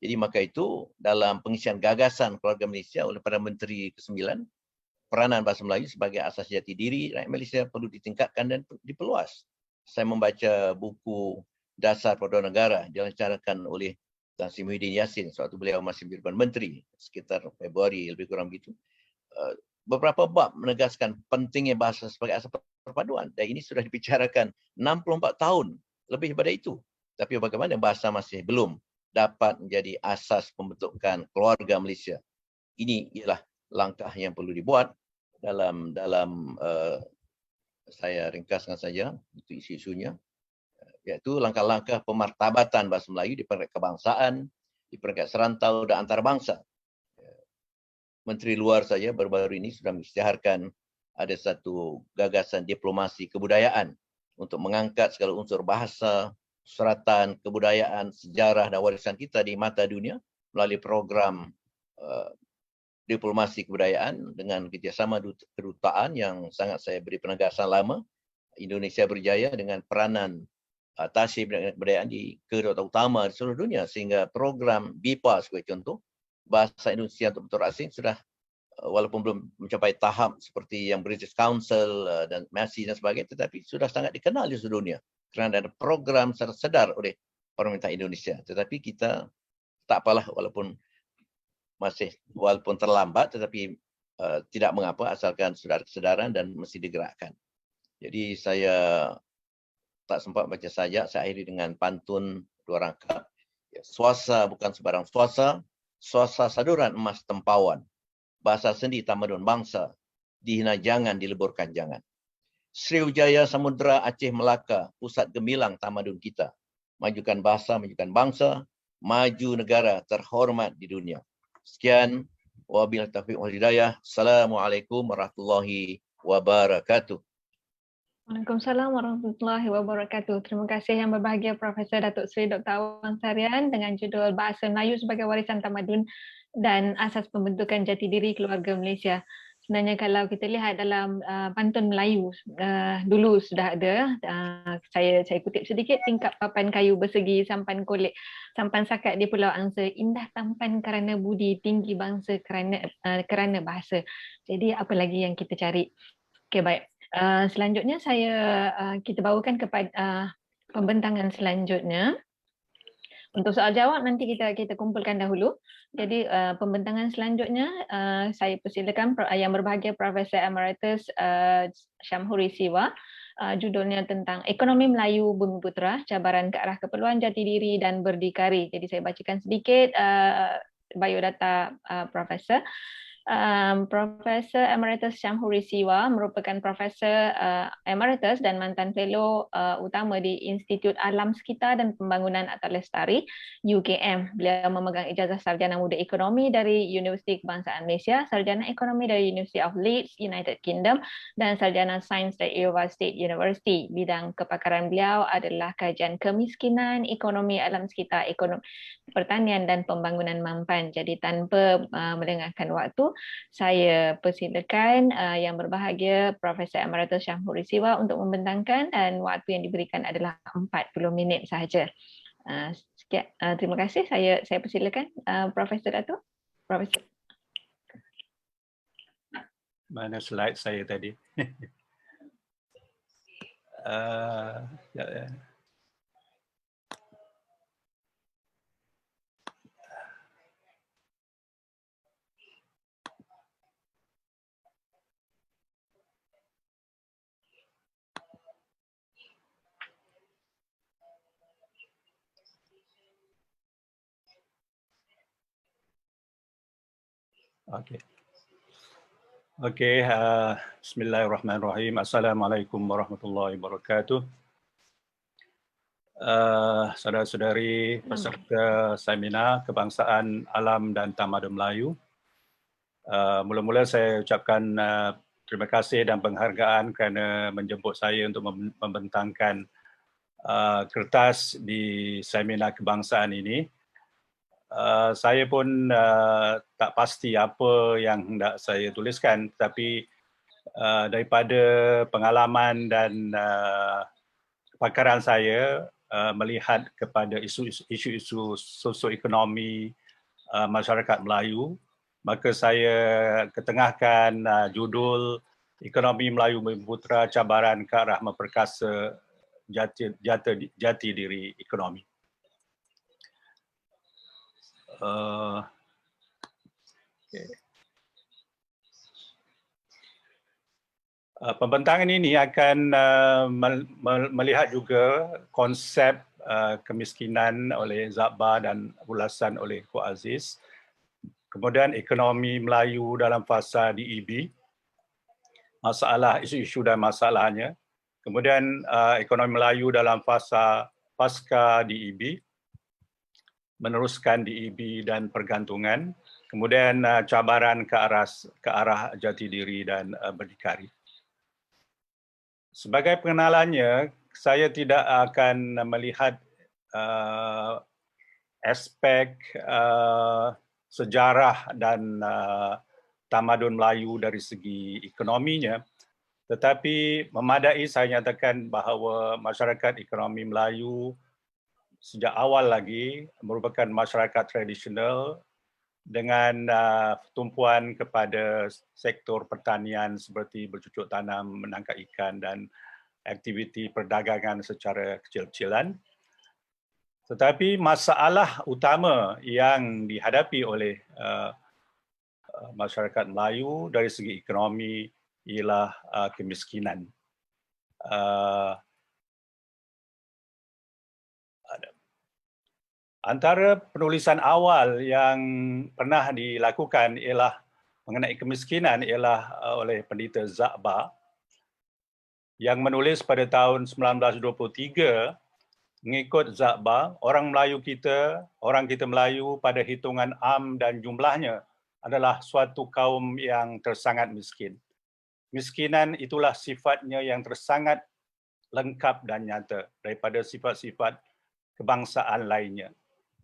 Jadi maka itu dalam pengisian gagasan keluarga Malaysia oleh Perdana Menteri ke-9, peranan bahasa Melayu sebagai asas jati diri rakyat Malaysia perlu ditingkatkan dan diperluas. Saya membaca buku Dasar Perpaduan Negara dilancarkan oleh Tan Sri Muhyiddin Yassin sewaktu beliau masih menjadi Perdana Menteri sekitar Februari lebih kurang begitu. Beberapa bab menegaskan pentingnya bahasa sebagai asas perpaduan dan ini sudah dibicarakan 64 tahun lebih daripada itu. Tapi bagaimana bahasa masih belum dapat menjadi asas pembentukan keluarga Malaysia. Ini ialah langkah yang perlu dibuat dalam saya ringkaskan saja itu isu-isunya, iaitu langkah-langkah pemartabatan bahasa Melayu di peringkat kebangsaan, di peringkat serantau dan antarabangsa. Menteri Luar saja baru-baru ini sudah mengisytiharkan ada satu gagasan diplomasi kebudayaan untuk mengangkat segala unsur bahasa, suratan, kebudayaan, sejarah dan warisan kita di mata dunia melalui program diplomasi kebudayaan dengan kerjasama kedutaan yang sangat saya beri penegasan lama. Indonesia berjaya dengan peranan tasih kebudayaan di kedutaan utama di seluruh dunia sehingga program BIPA sebagai contoh, bahasa Indonesia untuk penutur asing sudah walaupun belum mencapai tahap seperti yang British Council dan MASI dan sebagainya, tetapi sudah sangat dikenal di seluruh dunia kerana ada program secara sedar oleh pemerintah Indonesia. Tetapi kita tak apalah walaupun terlambat, tetapi tidak mengapa asalkan sudah ada kesedaran dan mesti digerakkan. Jadi saya tak sempat baca saja, saya akhiri dengan pantun 2 rangkap. Suasa bukan sebarang suasa, suasa saduran emas tempawan. Bahasa sendi tamadun bangsa, dihina jangan, dileburkan jangan. Sriwijaya Samudra Aceh Melaka, pusat gemilang tamadun kita. Majukan bahasa, majukan bangsa, maju negara terhormat di dunia. Sekian, wabillahi taufiq wal hidayah. Assalamualaikum warahmatullahi wabarakatuh. Waalaikumsalam warahmatullahi wabarakatuh. Terima kasih yang berbahagia Profesor Datuk Seri Dr. Awang Sarian dengan judul Bahasa Melayu sebagai Warisan Tamadun dan Asas Pembentukan Jati Diri Keluarga Malaysia. Sebenarnya kalau kita lihat dalam pantun Melayu dulu sudah ada, saya kutip sedikit, tingkap papan kayu bersegi, sampan kulit, sampan sakat di Pulau Angsa, indah tampan kerana budi, tinggi bangsa kerana bahasa. Jadi apa lagi yang kita cari? Okey, baik. Selanjutnya kita bawakan kepada pembentangan selanjutnya. Untuk soal jawab nanti kita kumpulkan dahulu. Jadi pembentangan selanjutnya saya persilakan yang berbahagia Profesor Emeritus Syamhuri Siwa. Judulnya tentang Ekonomi Melayu Bumiputera, Cabaran ke Arah Keperluan Jati Diri dan Berdikari. Jadi saya bacakan sedikit biodata Profesor. Profesor Emeritus Syamhuri Siwa merupakan Profesor Emeritus dan mantan fellow utama di Institut Alam Sekitar dan Pembangunan Atau Lestari UKM. Beliau memegang ijazah sarjana muda ekonomi dari Universiti Kebangsaan Malaysia, sarjana ekonomi dari University of Leeds, United Kingdom dan sarjana sains dari Iowa State University. Bidang kepakaran beliau adalah kajian kemiskinan, ekonomi alam sekitar, ekonomi pertanian dan pembangunan mampan. Jadi tanpa melengahkan waktu, saya persilakan yang berbahagia Profesor Emeritus Syamhuri Siwa untuk membentangkan, dan waktu yang diberikan adalah 40 minit sahaja. Sekian, terima kasih. Saya persilakan Profesor Dato'. Profesor. Mana slide saya tadi? Ya. Okey, bismillahirrahmanirrahim. Assalamualaikum warahmatullahi wabarakatuh. Saudara-saudari peserta seminar Kebangsaan Alam dan Tamadun Melayu. Mula-mula saya ucapkan terima kasih dan penghargaan kerana menjemput saya untuk membentangkan kertas di seminar kebangsaan ini. Saya pun tak pasti apa yang hendak saya tuliskan, tetapi daripada pengalaman dan kepakaran saya melihat kepada isu-isu sosioekonomi masyarakat Melayu, maka saya ketengahkan judul Ekonomi Melayu Bumiputera, Cabaran ke Arah Memperkasa Jati Diri Ekonomi. Pembentangan ini akan melihat juga konsep kemiskinan oleh Zabba dan ulasan oleh Ko Aziz. Kemudian ekonomi Melayu dalam fasa DEB, masalah, isu-isu dan masalahnya. Kemudian ekonomi Melayu dalam fasa pasca DEB, meneruskan DEB dan pergantungan, kemudian cabaran ke arah jati diri dan berdikari. Sebagai pengenalannya, saya tidak akan melihat aspek sejarah dan tamadun Melayu dari segi ekonominya, tetapi memadai saya nyatakan bahawa masyarakat ekonomi Melayu sejak awal lagi merupakan masyarakat tradisional dengan tumpuan kepada sektor pertanian seperti bercucuk tanam, menangkap ikan dan aktiviti perdagangan secara kecil-kecilan. Tetapi masalah utama yang dihadapi oleh masyarakat Melayu dari segi ekonomi ialah kemiskinan. Antara penulisan awal yang pernah dilakukan ialah mengenai kemiskinan ialah oleh Pendeta Zabba yang menulis pada tahun 1923. Mengikut Zabba, orang kita Melayu pada hitungan dan jumlahnya adalah suatu kaum yang tersangat miskin. Miskinan itulah sifatnya yang tersangat lengkap dan nyata daripada sifat-sifat kebangsaan lainnya,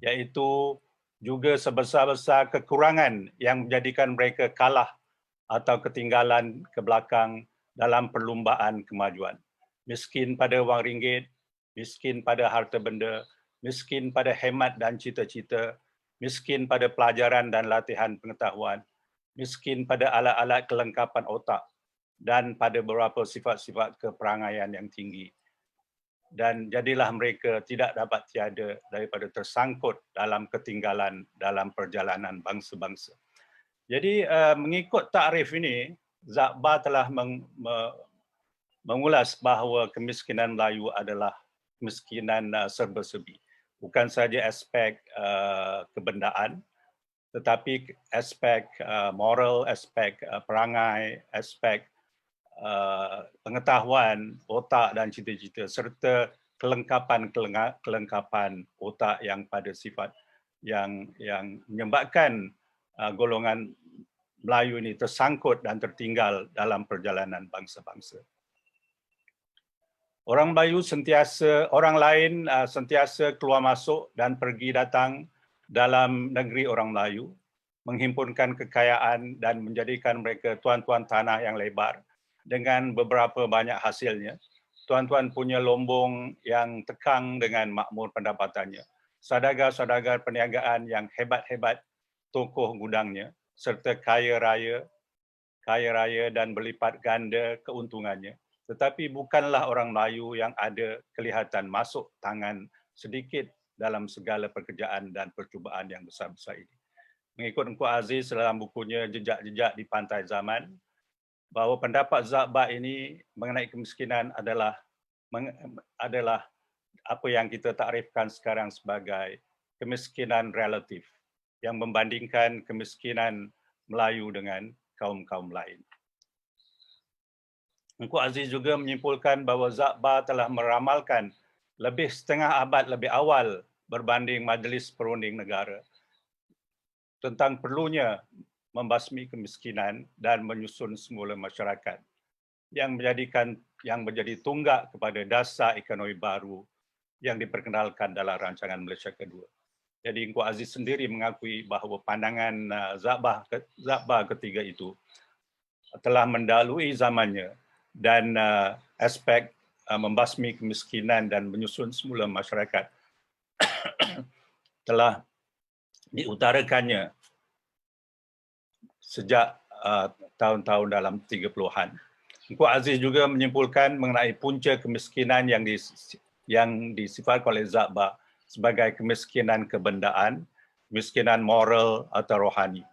iaitu juga sebesar-besar kekurangan yang menjadikan mereka kalah atau ketinggalan ke belakang dalam perlumbaan kemajuan. Miskin pada wang ringgit, miskin pada harta benda, miskin pada hemat dan cita-cita, miskin pada pelajaran dan latihan pengetahuan, miskin pada alat-alat kelengkapan otak, dan pada beberapa sifat-sifat keperangaian yang tinggi. dan jadilah mereka tidak dapat tiada daripada tersangkut dalam ketinggalan dalam perjalanan bangsa-bangsa. Jadi mengikut takrif ini, Zakba telah mengulas bahawa kemiskinan Melayu adalah kemiskinan serba-serbi. Bukan saja aspek kebendaan, tetapi aspek moral, aspek perangai, aspek pengetahuan, otak dan cita-cita, serta kelengkapan otak yang pada sifat yang menyebabkan golongan Melayu ini tersangkut dan tertinggal dalam perjalanan bangsa-bangsa. Orang lain sentiasa keluar masuk dan pergi datang dalam negeri orang Melayu, menghimpunkan kekayaan dan menjadikan mereka tuan-tuan tanah yang lebar dengan beberapa banyak hasilnya. Tuan-tuan punya lombong yang tekang dengan makmur pendapatannya. Saudagar-saudagar perniagaan yang hebat-hebat tokoh gudangnya, serta kaya raya dan berlipat ganda keuntungannya. Tetapi bukanlah orang Melayu yang ada kelihatan masuk tangan sedikit dalam segala pekerjaan dan percubaan yang besar-besar ini. Mengikut Engku Aziz dalam bukunya Jejak-Jejak di Pantai Zaman, bahawa pendapat Zakba ini mengenai kemiskinan adalah apa yang kita takrifkan sekarang sebagai kemiskinan relatif yang membandingkan kemiskinan Melayu dengan kaum-kaum lain. Engku Aziz juga menyimpulkan bahawa Zakba telah meramalkan lebih setengah abad lebih awal berbanding Majlis Perunding Negara tentang perlunya membasmi kemiskinan dan menyusun semula masyarakat yang menjadi tunggak kepada dasar ekonomi baru yang diperkenalkan dalam rancangan Malaysia Kedua. Jadi Engku Aziz sendiri mengakui bahawa pandangan Zakba ketiga itu telah mendahului zamannya dan aspek membasmi kemiskinan dan menyusun semula masyarakat telah diutarakannya sejak tahun-tahun dalam 30-an. Engku Aziz juga menyimpulkan mengenai punca kemiskinan yang disifatkan oleh Zakba sebagai kemiskinan kebendaan, kemiskinan moral atau rohani.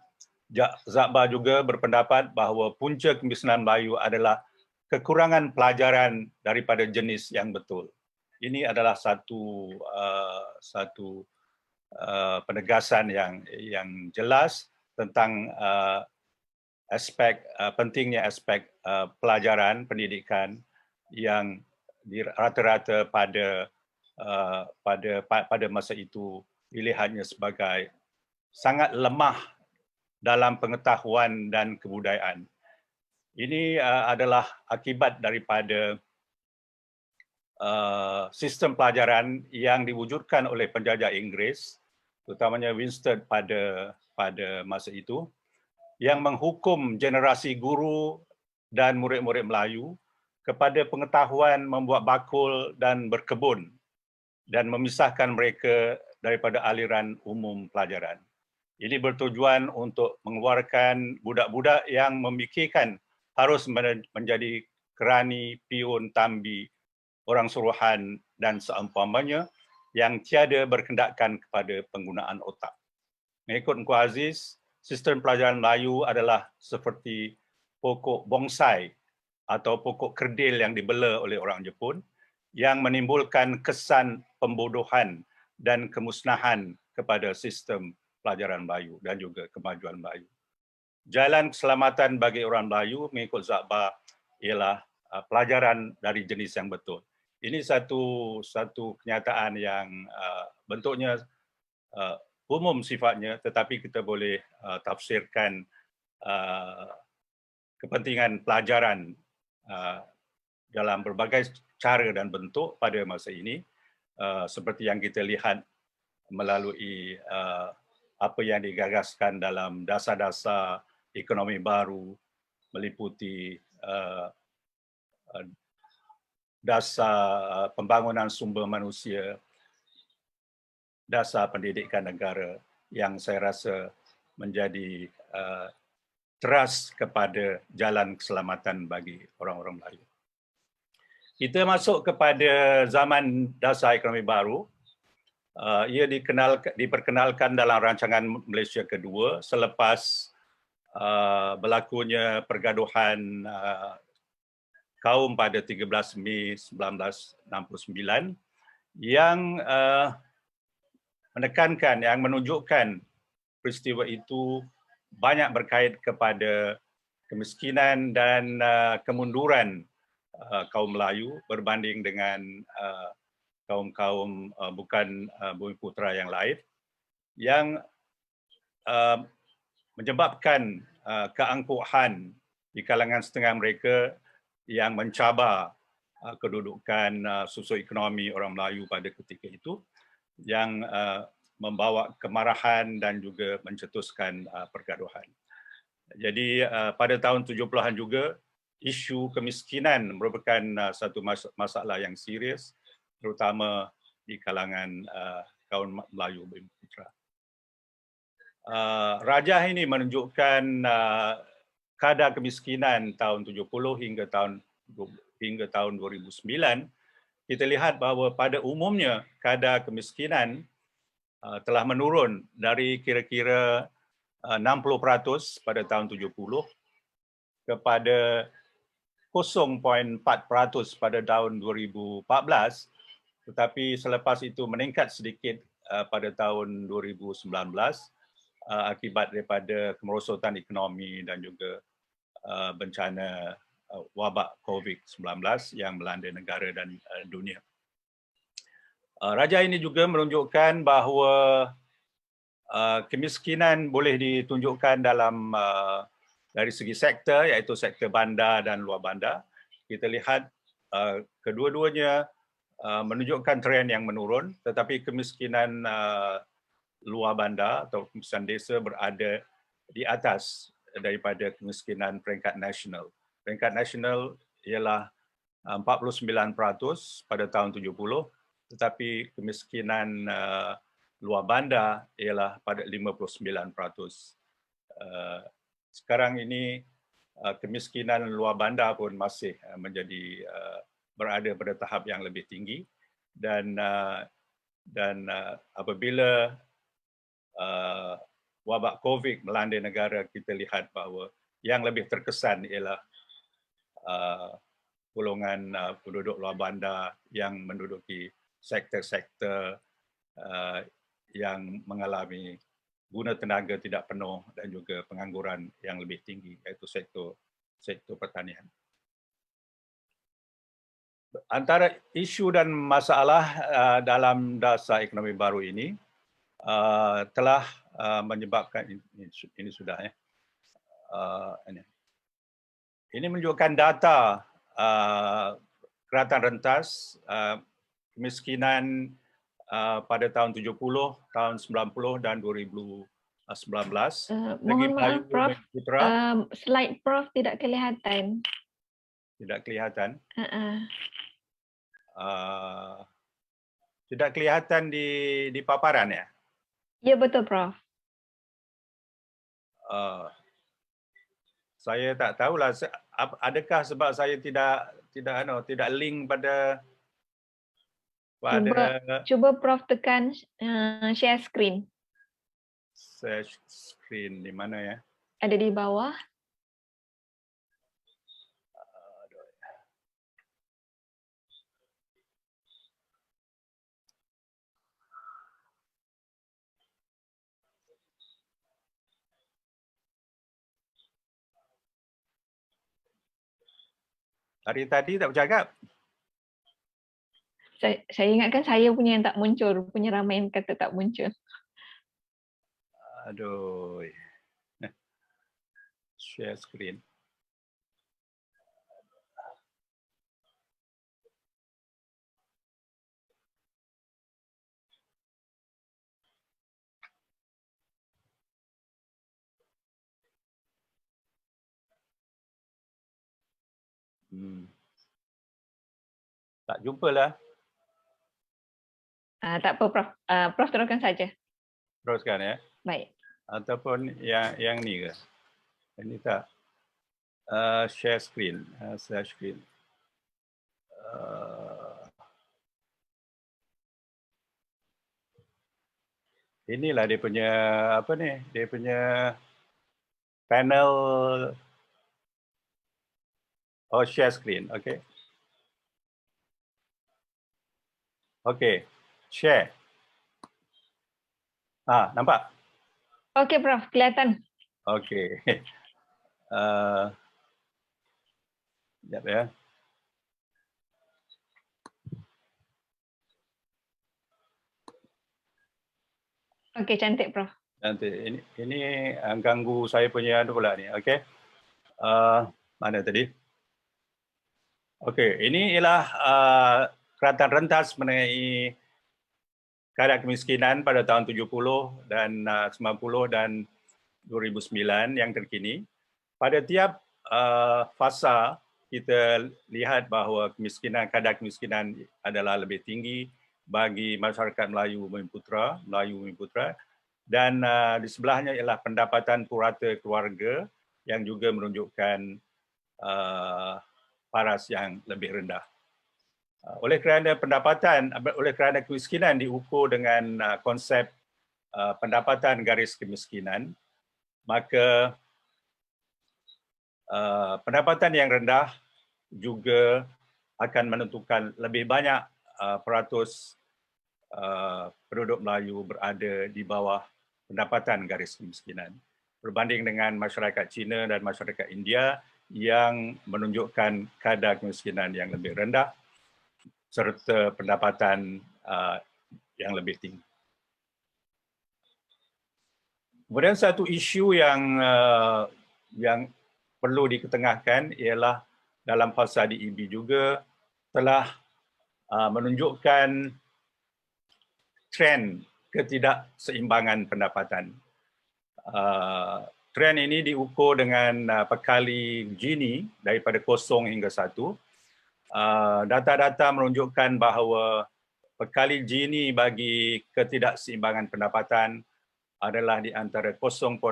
Zakba juga berpendapat bahawa punca kemiskinan Melayu adalah kekurangan pelajaran daripada jenis yang betul. Ini adalah satu penegasan yang jelas tentang pentingnya aspek pelajaran pendidikan yang rata-rata pada masa itu dilihatnya sebagai sangat lemah dalam pengetahuan dan kebudayaan. Ini adalah akibat daripada sistem pelajaran yang diwujudkan oleh penjajah Inggeris, terutamanya Winstead pada masa itu, yang menghukum generasi guru dan murid-murid Melayu kepada pengetahuan membuat bakul dan berkebun dan memisahkan mereka daripada aliran umum pelajaran. Ini bertujuan untuk mengeluarkan budak-budak yang memikirkan harus menjadi kerani, piun, tambi, orang suruhan dan seumpamanya yang tiada berkendakkan kepada penggunaan otak. Mengikut Engku Aziz, sistem pelajaran Melayu adalah seperti pokok bonsai atau pokok kerdil yang dibela oleh orang Jepun yang menimbulkan kesan pembodohan dan kemusnahan kepada sistem pelajaran Melayu dan juga kemajuan Melayu. Jalan keselamatan bagi orang Melayu mengikut Zakba ialah pelajaran dari jenis yang betul. Ini satu kenyataan yang bentuknya umum sifatnya, tetapi kita boleh tafsirkan kepentingan pelajaran dalam berbagai cara dan bentuk pada masa ini, seperti yang kita lihat melalui apa yang digagaskan dalam dasar-dasar ekonomi baru, meliputi dasar pembangunan sumber manusia, dasar pendidikan negara yang saya rasa menjadi teras kepada jalan keselamatan bagi orang-orang Melayu. kita masuk kepada zaman dasar ekonomi baru. Ia diperkenalkan dalam rancangan Malaysia kedua selepas berlakunya pergaduhan kaum pada 13 Mei 1969 yang menekankan, yang menunjukkan peristiwa itu banyak berkait kepada kemiskinan dan kemunduran kaum Melayu berbanding dengan kaum-kaum bukan Bumiputera yang lain, yang menyebabkan keangkuhan di kalangan setengah mereka yang mencabar kedudukan sosioekonomi orang Melayu pada ketika itu, yang membawa kemarahan dan juga mencetuskan pergaduhan. Jadi pada tahun 70-an juga, isu kemiskinan merupakan satu masalah yang serius, terutama di kalangan kaum Melayu Bumiputera. Rajah ini menunjukkan kadar kemiskinan tahun 70 hingga tahun 2009. Kita lihat bahawa pada umumnya kadar kemiskinan telah menurun dari kira-kira 60% pada tahun 70 kepada 0.4% pada tahun 2014, tetapi selepas itu meningkat sedikit pada tahun 2019 akibat daripada kemerosotan ekonomi dan juga bencana wabak COVID-19 yang melanda negara dan dunia. Rajah ini juga menunjukkan bahawa kemiskinan boleh ditunjukkan dalam dari segi sektor, iaitu sektor bandar dan luar bandar. Kita lihat kedua-duanya menunjukkan trend yang menurun, tetapi kemiskinan luar bandar atau kemiskinan desa berada di atas daripada kemiskinan peringkat nasional. Peringkat nasional ialah 49% pada tahun 70, tetapi kemiskinan luar bandar ialah pada 59%. Sekarang ini kemiskinan luar bandar pun masih menjadi berada pada tahap yang lebih tinggi, dan apabila wabak COVID melanda negara, kita lihat bahawa yang lebih terkesan ialah golongan penduduk luar bandar yang menduduki sektor-sektor yang mengalami guna tenaga tidak penuh dan juga pengangguran yang lebih tinggi, iaitu sektor pertanian. Antara isu dan masalah dalam dasar ekonomi baru ini telah menyebabkan ini sudah ya. Ini menunjukkan data keratan rentas kemiskinan pada tahun 70, tahun 90 dan 2019. Mohon maaf, Prof. Slide Prof tidak kelihatan. Tidak kelihatan. Tidak kelihatan di paparan ya? Ya, betul, Prof. Saya tak tahulah, adakah sebab saya tidak link pada Cuba Prof tekan share screen. Share screen di mana ya? Ada di bawah. Hari tadi tak bercakap. Saya ingatkan saya punya yang tak muncul, punya ramai yang kata tak muncul. Aduh. Share screen. Tak jumpa lah. Tak apa, Prof. Prof teruskan saja. Teruskan ya. Baik. Ataupun yang ni ke? Ini tak. Share screen. Share screen. Inilah dia punya apa ni? Dia punya panel share screen. Okay. Okay. Share. Nampak? Okey Prof, kelihatan. Okay. Sekejap ya. Okey, cantik Prof. Nanti ini ganggu saya punya pula ni. Okay. Mana tadi? Okey, ini ialah keratan rentas mengenai kadar kemiskinan pada tahun 70 dan 90 dan 2009 yang terkini. Pada tiap fasa kita lihat bahawa kadar kemiskinan adalah lebih tinggi bagi masyarakat Melayu Bumi Putra, dan di sebelahnya ialah pendapatan purata keluarga yang juga menunjukkan paras yang lebih rendah. Oleh kerana kemiskinan diukur dengan konsep pendapatan garis kemiskinan, maka pendapatan yang rendah juga akan menentukan lebih banyak peratus penduduk Melayu berada di bawah pendapatan garis kemiskinan berbanding dengan masyarakat Cina dan masyarakat India yang menunjukkan kadar kemiskinan yang lebih rendah serta pendapatan yang lebih tinggi. Kemudian satu isu yang perlu diketengahkan ialah dalam fasa DEB juga telah menunjukkan trend ketidakseimbangan pendapatan. Trend ini diukur dengan pekali Gini daripada 0 hingga 1. Data-data menunjukkan bahawa pekali Gini bagi ketidakseimbangan pendapatan adalah di antara 0.4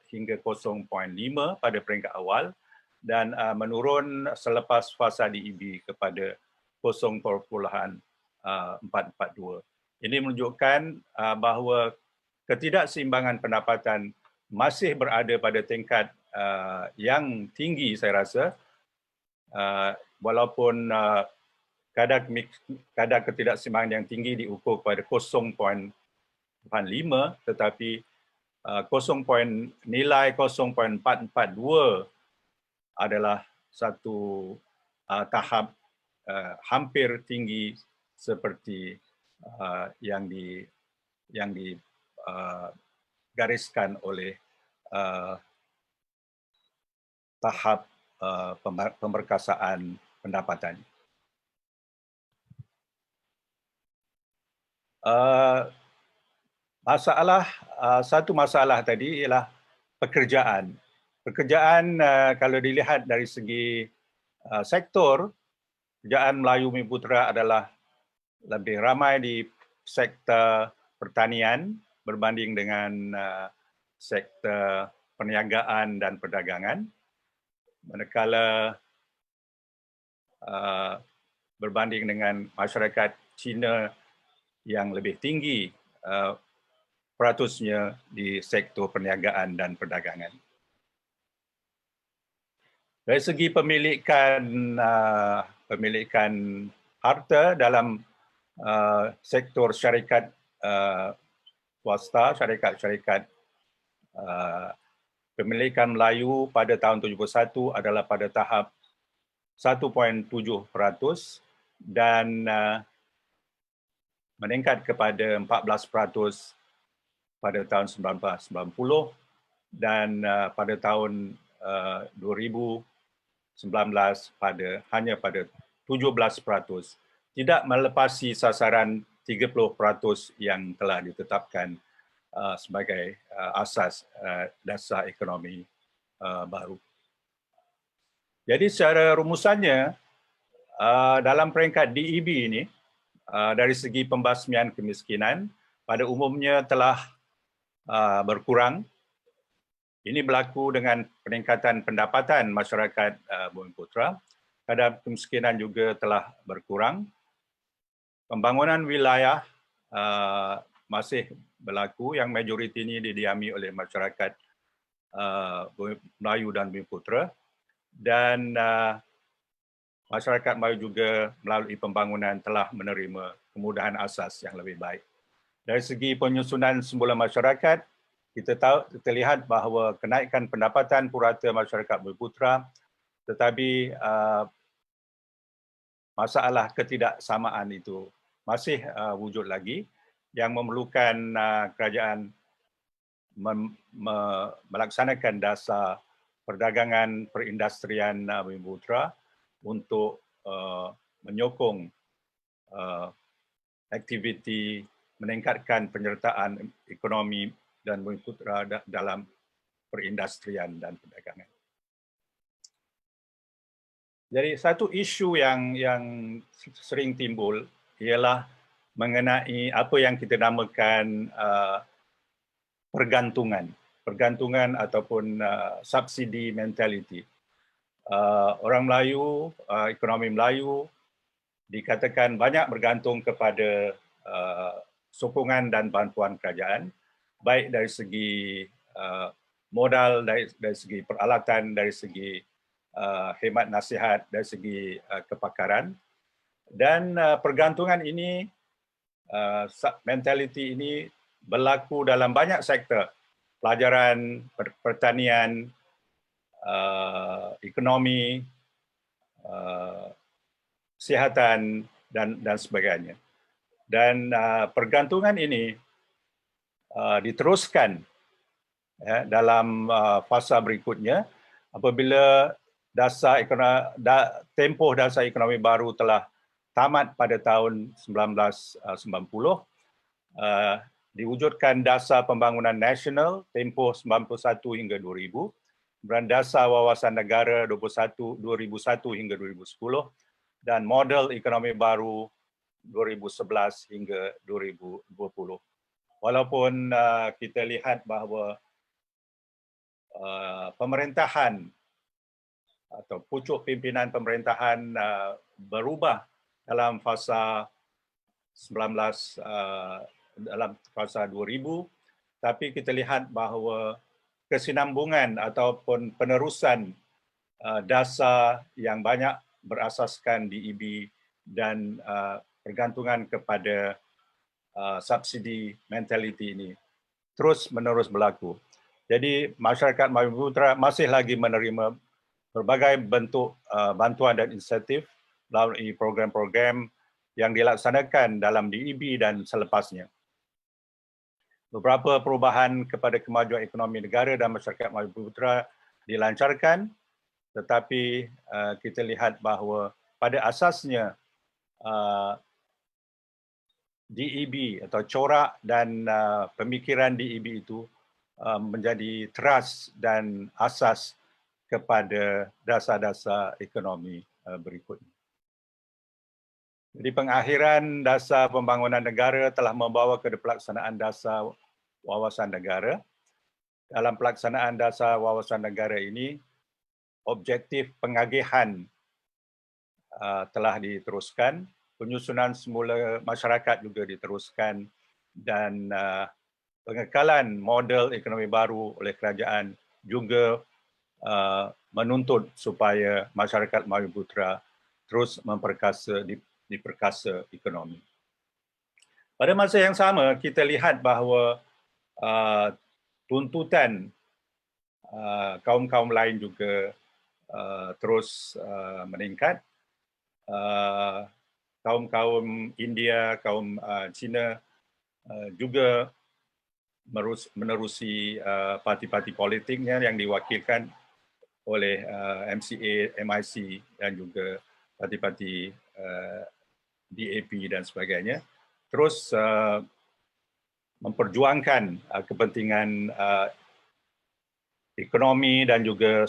hingga 0.5 pada peringkat awal dan menurun selepas fasa DEB kepada 0.442. Ini menunjukkan bahawa ketidakseimbangan pendapatan masih berada pada tingkat yang tinggi saya rasa, walaupun kadar ketidakseimbangan yang tinggi diukur pada 0.5, tetapi nilai 0.442 adalah satu tahap hampir tinggi seperti yang digariskan oleh tahap pemberkasaan pendapatan. Satu masalah tadi ialah pekerjaan. Pekerjaan kalau dilihat dari segi sektor, pekerjaan Melayu Bumi Putra adalah lebih ramai di sektor pertanian berbanding dengan sektor perniagaan dan perdagangan. Manakala berbanding dengan masyarakat Cina yang lebih tinggi peratusnya di sektor perniagaan dan perdagangan. Dari segi pemilikan harta dalam sektor syarikat swasta, syarikat pemilikan Melayu pada tahun 71 adalah pada tahap 1.7% dan meningkat kepada 14% pada tahun 1990 dan pada tahun 2019 hanya pada 17%, tidak melepasi sasaran 30% yang telah ditetapkan sebagai asas dasar ekonomi baru. Jadi secara rumusannya dalam peringkat DEB ini dari segi pembasmian kemiskinan pada umumnya telah berkurang. Ini berlaku dengan peningkatan pendapatan masyarakat Bumi Putra kadar kemiskinan juga telah berkurang. Pembangunan wilayah masih berlaku yang majoriti ini didiami oleh masyarakat Melayu dan Bumiputera, dan masyarakat Melayu juga melalui pembangunan telah menerima kemudahan asas yang lebih baik. Dari segi penyusunan semula masyarakat, kita lihat bahawa kenaikan pendapatan purata masyarakat Bumiputera, tetapi masalah ketidaksamaan itu masih wujud lagi, yang memerlukan kerajaan melaksanakan dasar perdagangan perindustrian Bumiputera untuk menyokong aktiviti meningkatkan penyertaan ekonomi dan Bumiputera dalam perindustrian dan perdagangan. Jadi satu isu yang sering timbul ialah mengenai apa yang kita namakan pergantungan ataupun subsidi mentality. Orang Melayu, ekonomi Melayu dikatakan banyak bergantung kepada sokongan dan bantuan kerajaan, baik dari segi modal, dari segi peralatan, dari segi khidmat nasihat, dari segi kepakaran. Dan pergantungan ini, mentality ini berlaku dalam banyak sektor, pelajaran, pertanian, ekonomi, kesihatan, dan sebagainya. Dan pergantungan ini diteruskan dalam fasa berikutnya apabila tempoh dasar ekonomi baru telah tamat pada tahun 1990, diwujudkan dasar pembangunan nasional tempoh 91 hingga 2000, dan dasar wawasan negara 2001 hingga 2010, dan model ekonomi baru 2011 hingga 2020. Walaupun kita lihat bahawa pemerintahan atau pucuk pimpinan pemerintahan berubah dalam fasa 2000, tapi kita lihat bahawa kesinambungan ataupun penerusan dasar yang banyak berasaskan DEB dan pergantungan kepada subsidi mentality ini terus menerus berlaku. Jadi masyarakat Bumiputera masih lagi menerima berbagai bentuk bantuan dan insentif melalui program-program yang dilaksanakan dalam DEB dan selepasnya. Beberapa perubahan kepada kemajuan ekonomi negara dan masyarakat Bumiputera dilancarkan, tetapi kita lihat bahawa pada asasnya DEB atau corak dan pemikiran DEB itu menjadi teras dan asas kepada dasar-dasar ekonomi berikutnya. Jadi pengakhiran dasar pembangunan negara telah membawa ke pelaksanaan dasar wawasan negara. Dalam pelaksanaan dasar wawasan negara ini, objektif pengagihan telah diteruskan, penyusunan semula masyarakat juga diteruskan, dan pengekalan model ekonomi baru oleh kerajaan juga menuntut supaya masyarakat Bumiputera terus diperkasa ekonomi. Pada masa yang sama, kita lihat bahawa tuntutan kaum-kaum lain juga terus meningkat. Kaum-kaum India, kaum Cina juga menerusi parti-parti politiknya yang diwakilkan oleh MCA, MIC dan juga parti-parti DAP dan sebagainya, terus memperjuangkan kepentingan ekonomi dan juga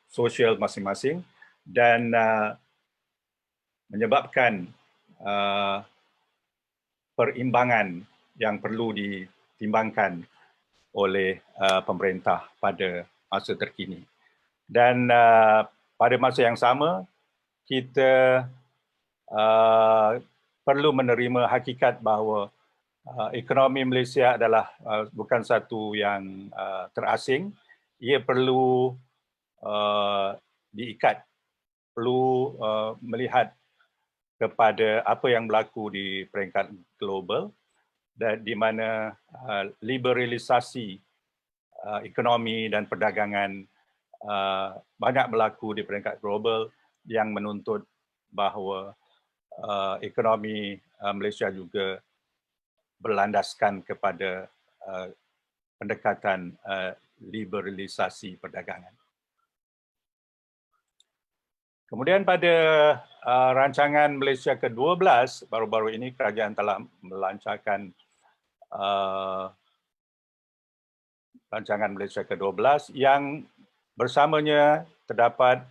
sosial masing-masing, dan menyebabkan perimbangan yang perlu ditimbangkan oleh pemerintah pada masa terkini. Dan pada masa yang sama, kita perlu menerima hakikat bahawa ekonomi Malaysia adalah bukan satu yang terasing. Ia perlu diikat, perlu melihat kepada apa yang berlaku di peringkat global, dan di mana liberalisasi ekonomi dan perdagangan banyak berlaku di peringkat global yang menuntut bahawa ekonomi Malaysia juga berlandaskan kepada pendekatan liberalisasi perdagangan. Kemudian pada rancangan Malaysia ke-12, baru-baru ini kerajaan telah melancarkan rancangan Malaysia ke-12 yang bersamanya terdapat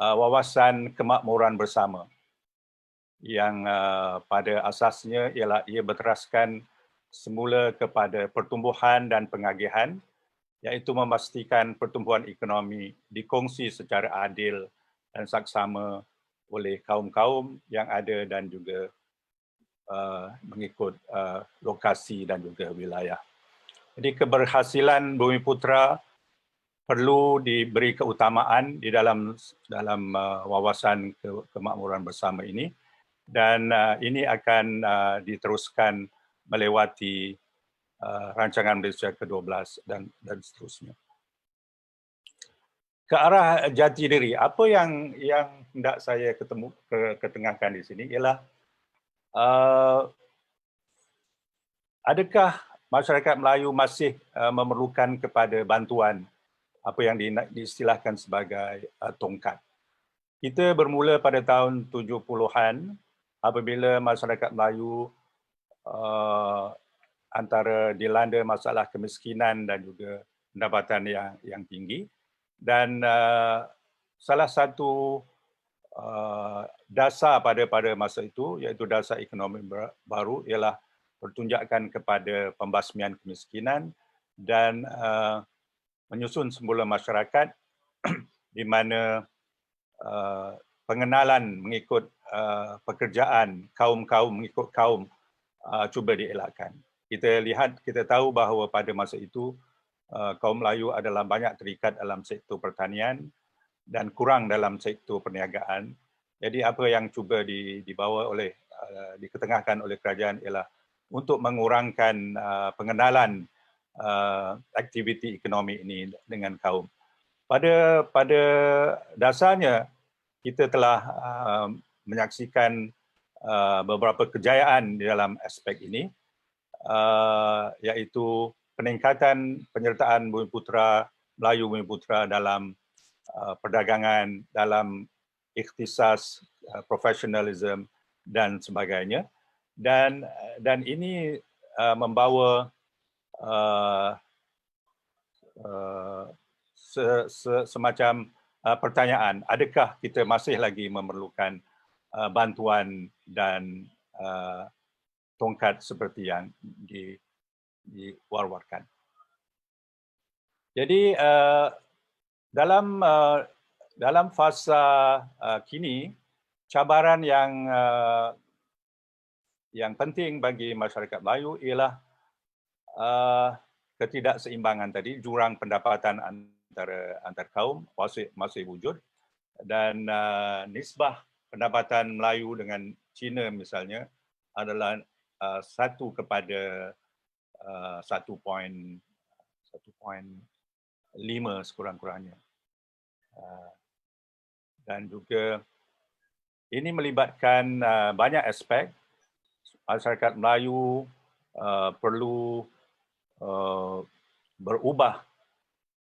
wawasan kemakmuran bersama yang pada asasnya ialah ia berteraskan semula kepada pertumbuhan dan pengagihan, iaitu memastikan pertumbuhan ekonomi dikongsi secara adil dan saksama oleh kaum-kaum yang ada dan juga mengikut lokasi dan juga wilayah. Jadi keberhasilan Bumiputera perlu diberi keutamaan di dalam wawasan kemakmuran bersama ini, dan ini akan diteruskan melewati rancangan Malaysia ke-12 dan seterusnya. Ke arah jati diri, apa yang hendak saya ketengahkan di sini ialah adakah masyarakat Melayu masih memerlukan kepada bantuan apa yang diistilahkan sebagai tongkat. Kita bermula pada tahun 70-an apabila masyarakat Melayu antara dilanda masalah kemiskinan dan juga pendapatan yang tinggi, dan salah satu dasar pada masa itu, iaitu dasar ekonomi baru, ialah bertunjakkan kepada pembasmian kemiskinan dan menyusun semula masyarakat di mana pengenalan mengikut pekerjaan kaum-kaum mengikut kaum cuba dielakkan. Kita tahu bahawa pada masa itu kaum Melayu adalah banyak terikat dalam sektor pertanian dan kurang dalam sektor perniagaan. Jadi apa yang cuba dibawa diketengahkan oleh kerajaan ialah untuk mengurangkan pengenalan aktiviti ekonomi ini dengan kaum. Pada dasarnya kita telah menyaksikan beberapa kejayaan di dalam aspek ini, iaitu peningkatan penyertaan Bumiputera, Melayu Bumiputera dalam perdagangan, dalam ikhtisas, profesionalism dan sebagainya, dan ini membawa semacam pertanyaan, adakah kita masih lagi memerlukan bantuan dan tongkat seperti yang diwar-warkan. Jadi dalam fasa kini, cabaran yang penting bagi masyarakat Melayu ialah ketidakseimbangan tadi, jurang pendapatan antar kaum masih wujud, dan nisbah pendapatan Melayu dengan Cina misalnya adalah 1:1.5 sekurang-kurangnya. Dan juga ini melibatkan banyak aspek. Masyarakat Melayu perlu berubah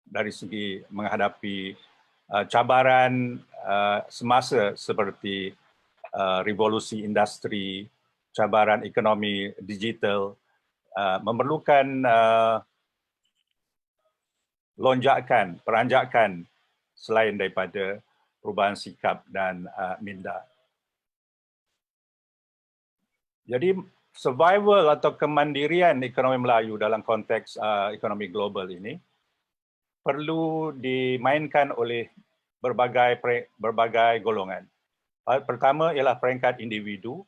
dari segi menghadapi cabaran semasa seperti revolusi industri, cabaran ekonomi digital, memerlukan lonjakan, peranjakan selain daripada perubahan sikap dan minda. Jadi survival atau kemandirian ekonomi Melayu dalam konteks ekonomi global ini perlu dimainkan oleh berbagai golongan. Pertama ialah peringkat individu.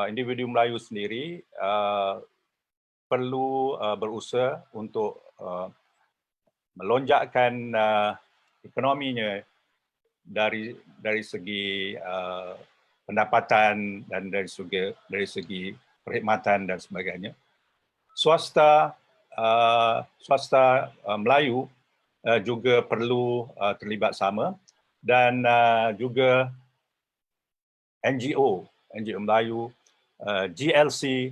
Individu Melayu sendiri perlu berusaha untuk melonjakkan ekonominya dari segi pendapatan dan dari segi perkhidmatan dan sebagainya. Swasta Melayu juga perlu terlibat sama, dan juga NGO Melayu, GLC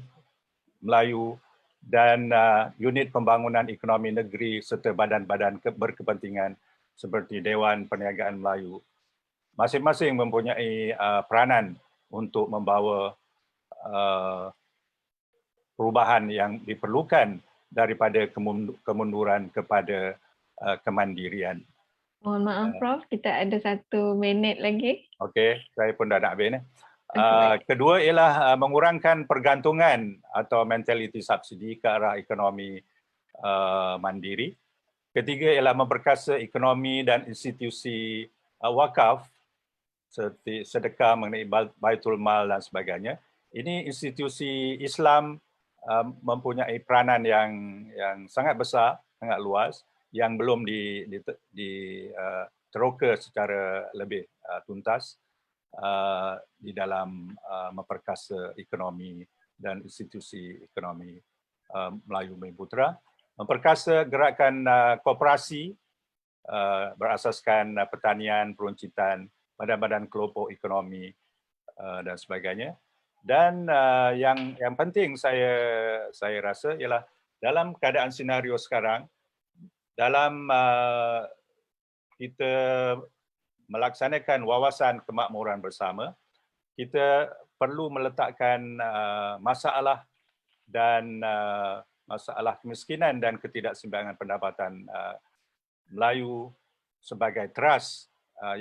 Melayu, dan unit pembangunan ekonomi negeri serta badan-badan berkepentingan seperti Dewan Perniagaan Melayu. Masing-masing mempunyai peranan untuk membawa perubahan yang diperlukan daripada kemunduran kepada kemandirian. Mohon maaf Prof, kita ada 1 minit lagi. Okey, saya pun dah nak habis ni. Baik. Kedua ialah mengurangkan pergantungan atau mentaliti subsidi ke arah ekonomi mandiri. Ketiga ialah memperkasa ekonomi dan institusi wakaf seperti sedekah mengenai Baitul Mal dan sebagainya. Ini institusi Islam mempunyai peranan yang sangat besar, sangat luas, yang belum diteroka secara lebih tuntas di dalam memperkasa ekonomi dan institusi ekonomi Melayu Bumiputera. Memperkasa gerakan koperasi berasaskan pertanian, peruncitan, badan-badan kelompok ekonomi dan sebagainya. Dan yang penting saya rasa ialah dalam keadaan senario sekarang, dalam kita melaksanakan wawasan kemakmuran bersama, kita perlu meletakkan masalah dan masalah kemiskinan dan ketidakseimbangan pendapatan Melayu sebagai teras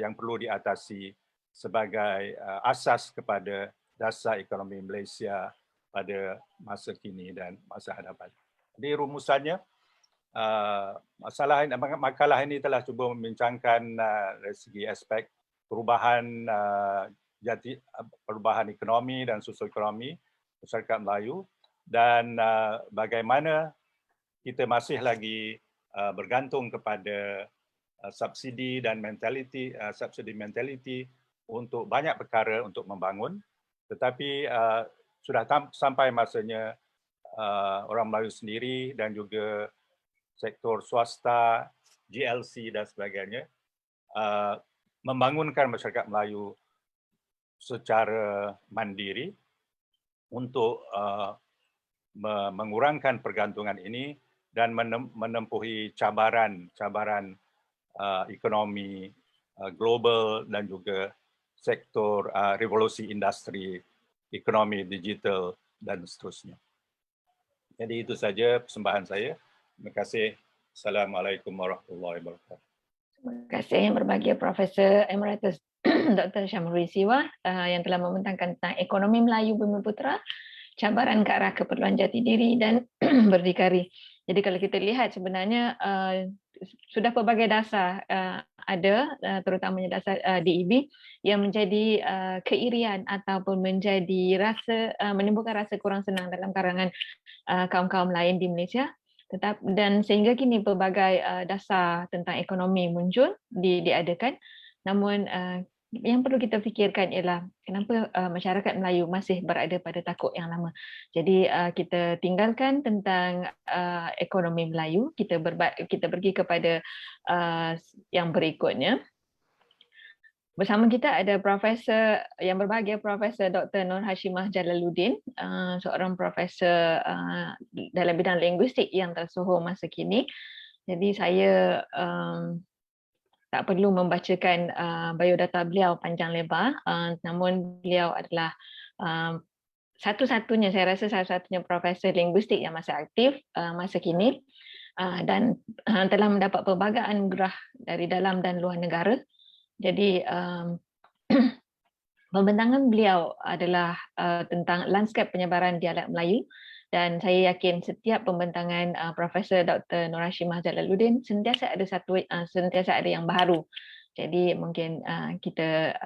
yang perlu diatasi sebagai asas kepada dasar ekonomi Malaysia pada masa kini dan masa hadapan. Jadi rumusannya, makalah ini telah cuba membincangkan dari segi aspek perubahan ekonomi dan sosioekonomi masyarakat Melayu, dan bagaimana kita masih lagi bergantung kepada subsidi mentaliti untuk banyak perkara untuk membangun, tetapi sudah sampai masanya orang Melayu sendiri dan juga sektor swasta, GLC dan sebagainya membangunkan masyarakat Melayu secara mandiri untuk mengurangkan pergantungan ini dan menempuhi cabaran ekonomi global dan juga sektor revolusi industri, ekonomi digital dan seterusnya. Jadi itu saja persembahan saya. Terima kasih. Assalamualaikum warahmatullahi wabarakatuh. Terima kasih yang berbahagia Profesor Emeritus Dr. Syamrul Siwah yang telah membentangkan tentang ekonomi Melayu Bumiputera, cabaran ke arah keperluan jati diri dan berdikari. Jadi kalau kita lihat sebenarnya sudah pelbagai dasar ada, terutamanya dasar DEB yang menjadi keirian ataupun menjadi menimbulkan rasa kurang senang dalam kalangan kaum-kaum lain di Malaysia. Dan sehingga kini pelbagai dasar tentang ekonomi muncul, diadakan. Namun yang perlu kita fikirkan ialah kenapa masyarakat Melayu masih berada pada takuk yang lama. Jadi kita tinggalkan tentang ekonomi Melayu, kita pergi kepada yang berikutnya. Bersama kita ada Profesor yang berbahagia, Profesor Dr. Nur Hashimah Jalaluddin, seorang profesor dalam bidang linguistik yang tersohor masa kini. Jadi saya tak perlu membacakan biodata beliau panjang lebar, namun beliau adalah satu-satunya, saya rasa satu-satunya profesor linguistik yang masih aktif masa kini dan telah mendapat pelbagai anugerah dari dalam dan luar negara. Jadi pembentangan beliau adalah tentang lanskap penyebaran dialek Melayu, dan saya yakin setiap pembentangan Profesor Dr. Nur Hashimah Jalaluddin sentiasa ada yang baru Jadi mungkin kita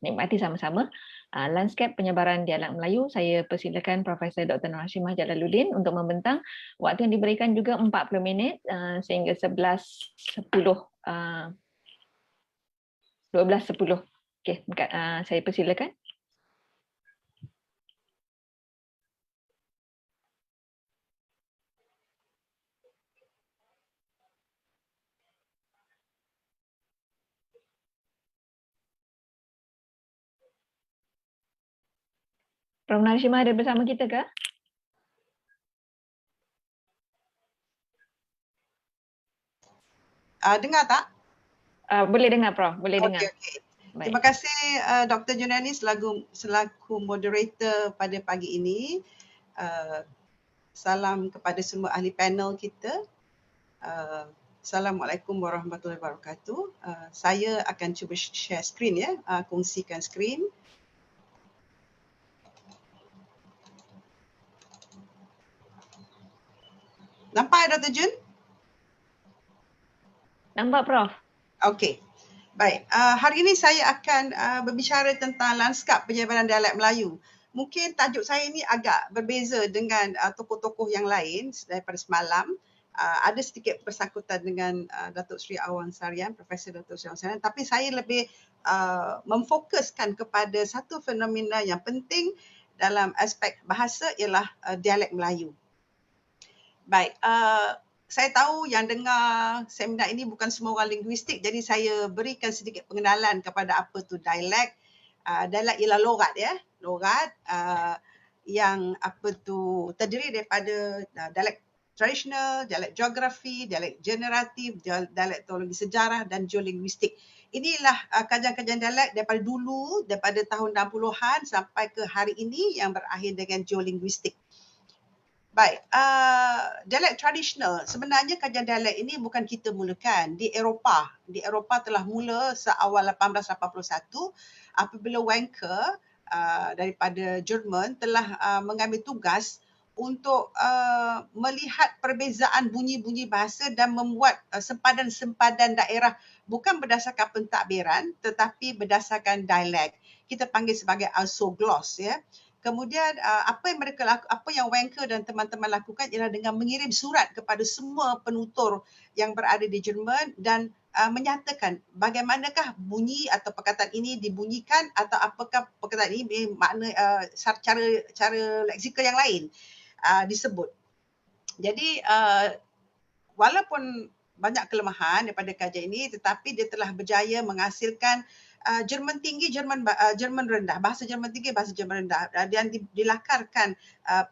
nikmati sama-sama landscape penyebaran dialek Melayu. Saya persilakan Profesor Dr. Nur Hashimah Jalaluddin untuk membentang. Waktu yang diberikan juga 40 minit sehingga 11.10. 12.10. Okey, saya persilakan. Prof. Nur Hashimah ada bersama kita ke? Dengar tak? Boleh dengar, Prof. Boleh dengar. Okey. Baik. Terima kasih Dr. Junani selaku moderator pada pagi ini. Salam kepada semua ahli panel kita. Assalamualaikum warahmatullahi wabarakatuh. Saya akan cuba share screen ya, kongsikan screen. Nampak Dr. Jun? Nampak, Prof. Okey. Baik, hari ini saya akan berbicara tentang lanskap penyebaran dialek Melayu. Mungkin tajuk saya ini agak berbeza dengan tokoh-tokoh yang lain daripada semalam. Ada sedikit bersangkutan dengan Datuk Seri Awan Sarian, Profesor Datuk Seri Awan Sarian, tapi saya lebih memfokuskan kepada satu fenomena yang penting dalam aspek bahasa ialah dialek Melayu. Baik, saya tahu yang dengar seminar ini bukan semua orang linguistik, jadi saya berikan sedikit pengenalan kepada apa tu dialek. Dialek ialah logat ya, logat yang apa tu terdiri daripada dialek tradisional, dialek geografi, dialek generatif, dialek teologi sejarah dan geolinguistik. Inilah kajian-kajian dialek daripada dulu, daripada tahun 60-an sampai ke hari ini yang berakhir dengan geolinguistik. Baik, dialek tradisional, sebenarnya kajian dialek ini bukan kita mulakan. Di Eropah telah mula seawal 1881 apabila Wencker daripada Jerman telah mengambil tugas untuk melihat perbezaan bunyi-bunyi bahasa dan membuat sempadan-sempadan daerah bukan berdasarkan pentadbiran tetapi berdasarkan dialek. Kita panggil sebagai isogloss ya. Kemudian apa yang Wencker dan teman-teman lakukan ialah dengan mengirim surat kepada semua penutur yang berada di Jerman dan menyatakan bagaimanakah bunyi atau perkataan ini dibunyikan atau apakah perkataan ini makna cara leksikal yang lain disebut. Jadi walaupun banyak kelemahan daripada kajian ini tetapi dia telah berjaya menghasilkan Jerman tinggi, Jerman rendah, bahasa Jerman tinggi, bahasa Jerman rendah dan dilakarkan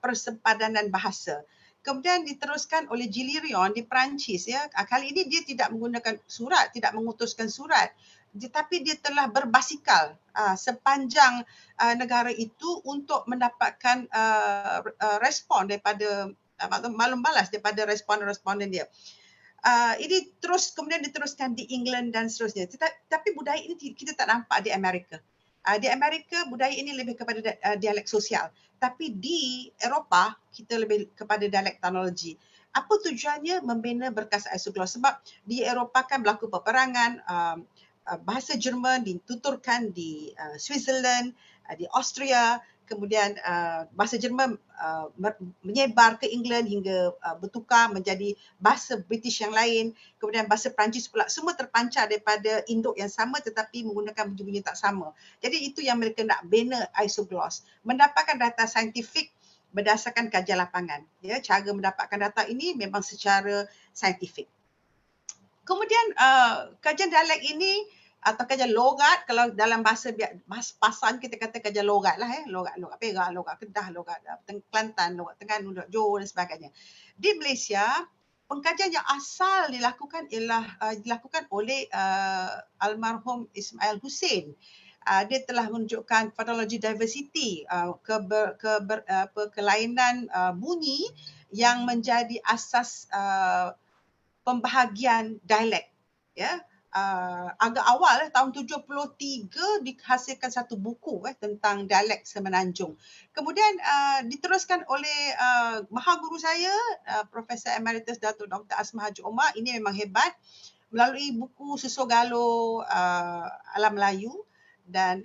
persempadanan bahasa. Kemudian diteruskan oleh Gilles di Perancis ya. Kali ini dia tidak menggunakan surat, tidak mengutuskan surat, tetapi dia telah berbasikal sepanjang negara itu untuk mendapatkan respon daripada maklum balas daripada responden dia. Ini kemudian diteruskan di England dan seterusnya. Tapi budaya ini kita tak nampak di Amerika. Di Amerika budaya ini lebih kepada dialek sosial. Tapi di Eropah kita lebih kepada dialek teknologi. Apa tujuannya? Membina berkas isogloss. Sebab di Eropah kan berlaku peperangan, bahasa Jerman dituturkan di Switzerland, di Austria, kemudian bahasa Jerman menyebar ke England hingga bertukar menjadi bahasa British yang lain, kemudian bahasa Perancis pula, semua terpancar daripada induk yang sama tetapi menggunakan bunyi-bunyi tak sama. Jadi itu yang mereka nak bina isogloss, mendapatkan data saintifik berdasarkan kajian lapangan. Ya, cara mendapatkan data ini memang secara saintifik. Kemudian kajian dialek ini atau kajian logat, kalau dalam bahasa pasaran kita kata kajian logat lah logat Perak, logat Kedah, logat Kelantan, logat Terengganu, logat Johor dan sebagainya. Di Malaysia, pengkajian yang asal dilakukan oleh almarhum Ismail Hussein. Dia telah menunjukkan phonology diversity, kelainan bunyi yang menjadi asas pembahagian dialek ya. Agak awal tahun 73 dihasilkan satu buku tentang dialek Semenanjung. Kemudian diteruskan oleh mahaguru saya Profesor Emeritus Datuk Dr. Asma Haji Omar. Ini memang hebat. melalui buku Susul Galur Alam Melayu dan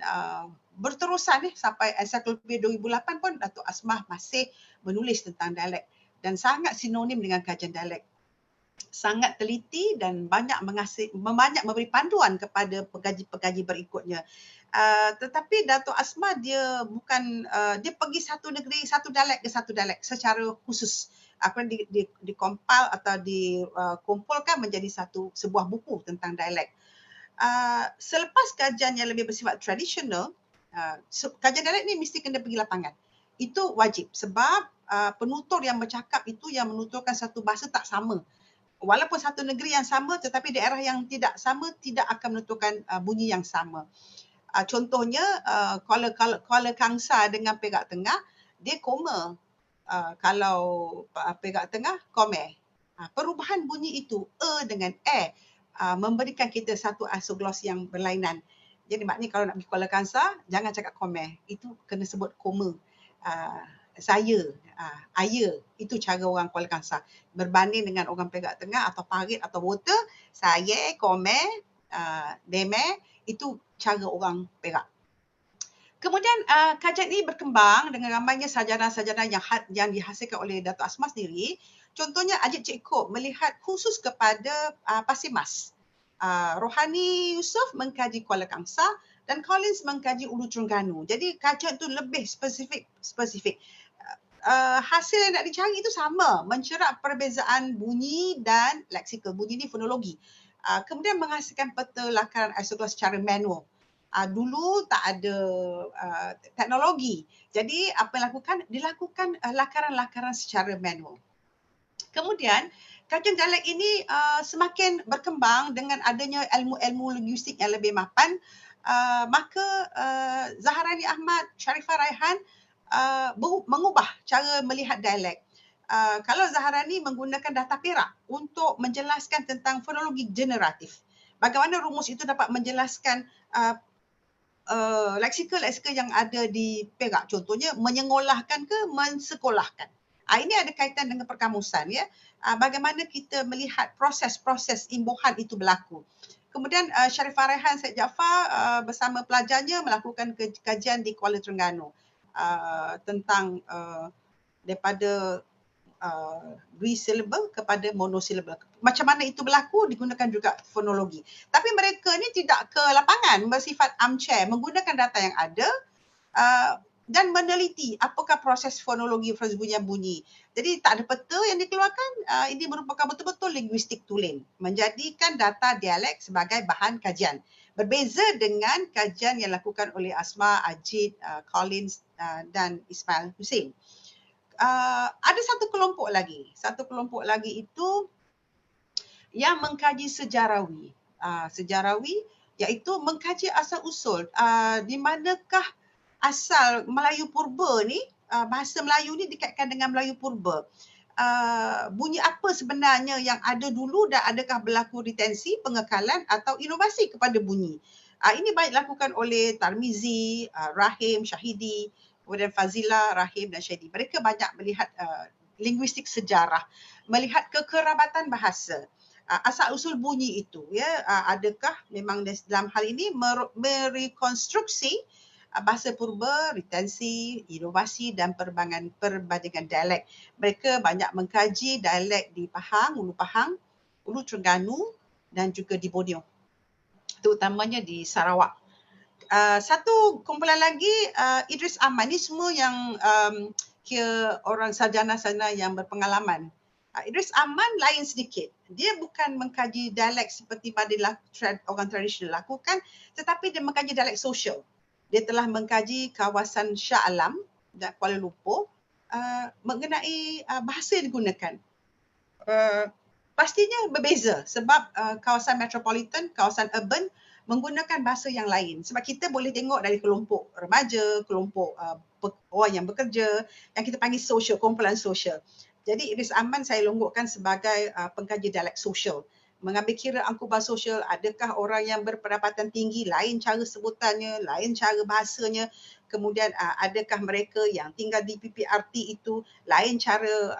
berterusan sampai ensiklopedia 2008 pun Datuk Asmah masih menulis tentang dialek dan sangat sinonim dengan kajian dialek. Sangat teliti dan banyak memberi panduan kepada pengkaji-pengkaji berikutnya. Tetapi Datuk Asmah dia bukan dia pergi satu negeri satu dialek ke satu dialek secara khusus. Kemudian dikompil atau dikumpulkan menjadi sebuah buku tentang dialek. Selepas kajian yang lebih bersifat tradisional, kajian dialek ni mesti kena pergi lapangan. Itu wajib sebab penutur yang bercakap itu yang menuturkan satu bahasa tak sama. Walaupun satu negeri yang sama tetapi daerah yang tidak sama tidak akan menuturkan bunyi yang sama. Contohnya Kuala Kangsar dengan Perak Tengah dia koma. Kalau Perak Tengah kome. Perubahan bunyi itu dengan memberikan kita satu isogloss yang berlainan. Jadi maknanya kalau nak pergi Kuala Kangsar jangan cakap kome. Itu kena sebut koma. Saya, ayah, itu cara orang Kuala Kangsar. Berbanding dengan orang Perak Tengah atau Parit atau Water, saya, kome, deme, itu cara orang Perak. Kemudian kajian ini berkembang dengan ramainya sarjana-sarjana yang dihasilkan oleh Datuk Asmah sendiri. Contohnya Ajit Cik Kop melihat khusus kepada Pasir Mas. Rohani Yusof mengkaji Kuala Kangsar dan Collins mengkaji Ulu Terengganu. Jadi kajian itu lebih spesifik. Hasil yang nak dicari itu sama, mencerap perbezaan bunyi dan leksikal. Bunyi ni fonologi. Kemudian menghasilkan peta lakaran isogloss secara manual. Dulu tak ada teknologi. Jadi apa yang dilakukan lakaran-lakaran secara manual. Kemudian kajian dialek ini semakin berkembang dengan adanya ilmu-ilmu linguistik yang lebih mapan. Maka Zaharani Ahmad, Sharifah Raihan mengubah cara melihat dialek. Kalau Zaharani menggunakan data Perak untuk menjelaskan tentang fonologi generatif. Bagaimana rumus itu dapat menjelaskan leksikal yang ada di Perak. Contohnya menyengolahkan ke mensekolahkan. Ini ada kaitan dengan perkamusan ya. Bagaimana kita melihat proses-proses imbuhan itu berlaku. Kemudian Sharifah Raihan Syed Jaafar bersama pelajarnya melakukan kajian di Kuala Terengganu tentang daripada bisyllable kepada monosyllable. Macam mana itu berlaku digunakan juga fonologi. Tapi mereka ni tidak ke lapangan bersifat armchair, menggunakan data yang ada dan meneliti apakah proses fonologi perbunyian bunyi. Jadi tak ada peta yang dikeluarkan, ini merupakan betul-betul linguistik tulen, menjadikan data dialek sebagai bahan kajian. Berbeza dengan kajian yang dilakukan oleh Asmah, Ajit, Collins dan Ismail Hussein. Ada satu kelompok lagi itu yang mengkaji sejarawi. Sejarawi iaitu mengkaji asal-usul di manakah asal Melayu Purba ni, bahasa Melayu ni dikaitkan dengan Melayu Purba. Bunyi apa sebenarnya yang ada dulu dan adakah berlaku retensi, pengekalan atau inovasi kepada bunyi. Ini banyak dilakukan oleh Tarmizi, Rahim, Syahidi, kemudian Fazila, Rahim dan Syahidi. Mereka banyak melihat linguistik sejarah, melihat kekerabatan bahasa. Asal-usul bunyi itu, ya, adakah memang dalam hal ini merekonstruksi bahasa purba, retensi, inovasi dan perbandingan dialek. Mereka banyak mengkaji dialek di Pahang, Ulu Pahang, Ulu Terengganu dan juga di Borneo, terutamanya di Sarawak. Satu kumpulan lagi, Idris Ahmad. Ini semua yang kira orang sarjana-sarjana yang berpengalaman. Idris Ahmad lain sedikit. Dia bukan mengkaji dialek seperti pada orang tradisional lakukan, tetapi dia mengkaji dialek sosial. Dia telah mengkaji kawasan Shah Alam dan Kuala Lumpur mengenai bahasa yang digunakan. Pastinya berbeza sebab kawasan metropolitan, kawasan urban menggunakan bahasa yang lain. Sebab kita boleh tengok dari kelompok remaja, kelompok orang yang bekerja, yang kita panggil sosial, kumpulan sosial. Jadi Idris Ahmad saya longgokkan sebagai pengkaji dialek sosial. Mengambil kira angkuban sosial, adakah orang yang berpendapatan tinggi, lain cara sebutannya, lain cara bahasanya. Kemudian adakah mereka yang tinggal di PPRT itu, lain cara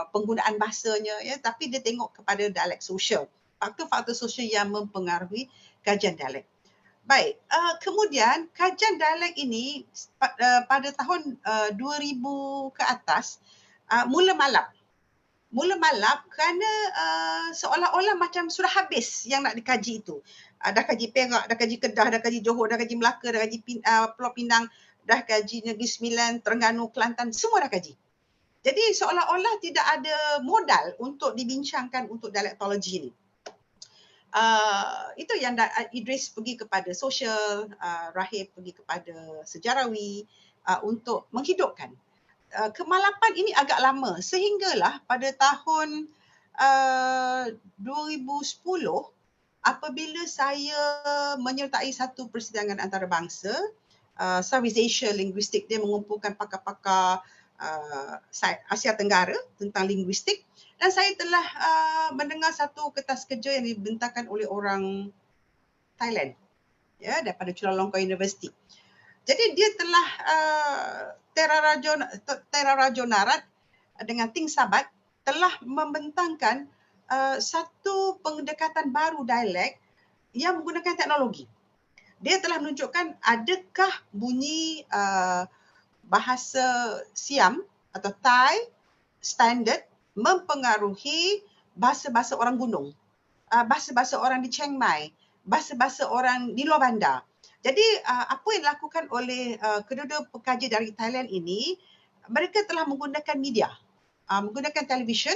penggunaan bahasanya. Ya, tapi dia tengok kepada dialek sosial. faktor-faktor sosial yang mempengaruhi kajian dialek. Baik, kemudian kajian dialek ini pada tahun 2000 ke atas mula malap kerana seolah-olah macam sudah habis yang nak dikaji itu. Dah kaji Perak, dah kaji Kedah, dah kaji Johor, dah kaji Melaka, dah kaji Pulau Pinang, dah kaji Negeri Sembilan, Terengganu, Kelantan, semua dah kaji. Jadi seolah-olah tidak ada modal untuk dibincangkan untuk dialektologi ini. Itu yang Idris pergi kepada sosial, Rahib pergi kepada sejarawi untuk menghidupkan. Kemalapan ini agak lama sehinggalah pada tahun 2010 apabila saya menyertai satu persidangan antarabangsa, Southeast Asia Linguistik, dia mengumpulkan pakar-pakar Asia Tenggara tentang linguistik, dan saya telah mendengar satu kertas kerja yang dibentangkan oleh orang Thailand, ya, daripada Chulalongkorn University. Jadi dia telah Tera Rajo Narat dengan Ting Sabat telah membentangkan satu pendekatan baru dialek yang menggunakan teknologi. Dia telah menunjukkan adakah bunyi bahasa Siam atau Thai standard mempengaruhi bahasa-bahasa orang gunung, bahasa-bahasa orang di Chiang Mai, bahasa-bahasa orang di luar bandar. Jadi apa yang dilakukan oleh kedua-dua pekaji dari Thailand ini, mereka telah menggunakan media, menggunakan televisyen,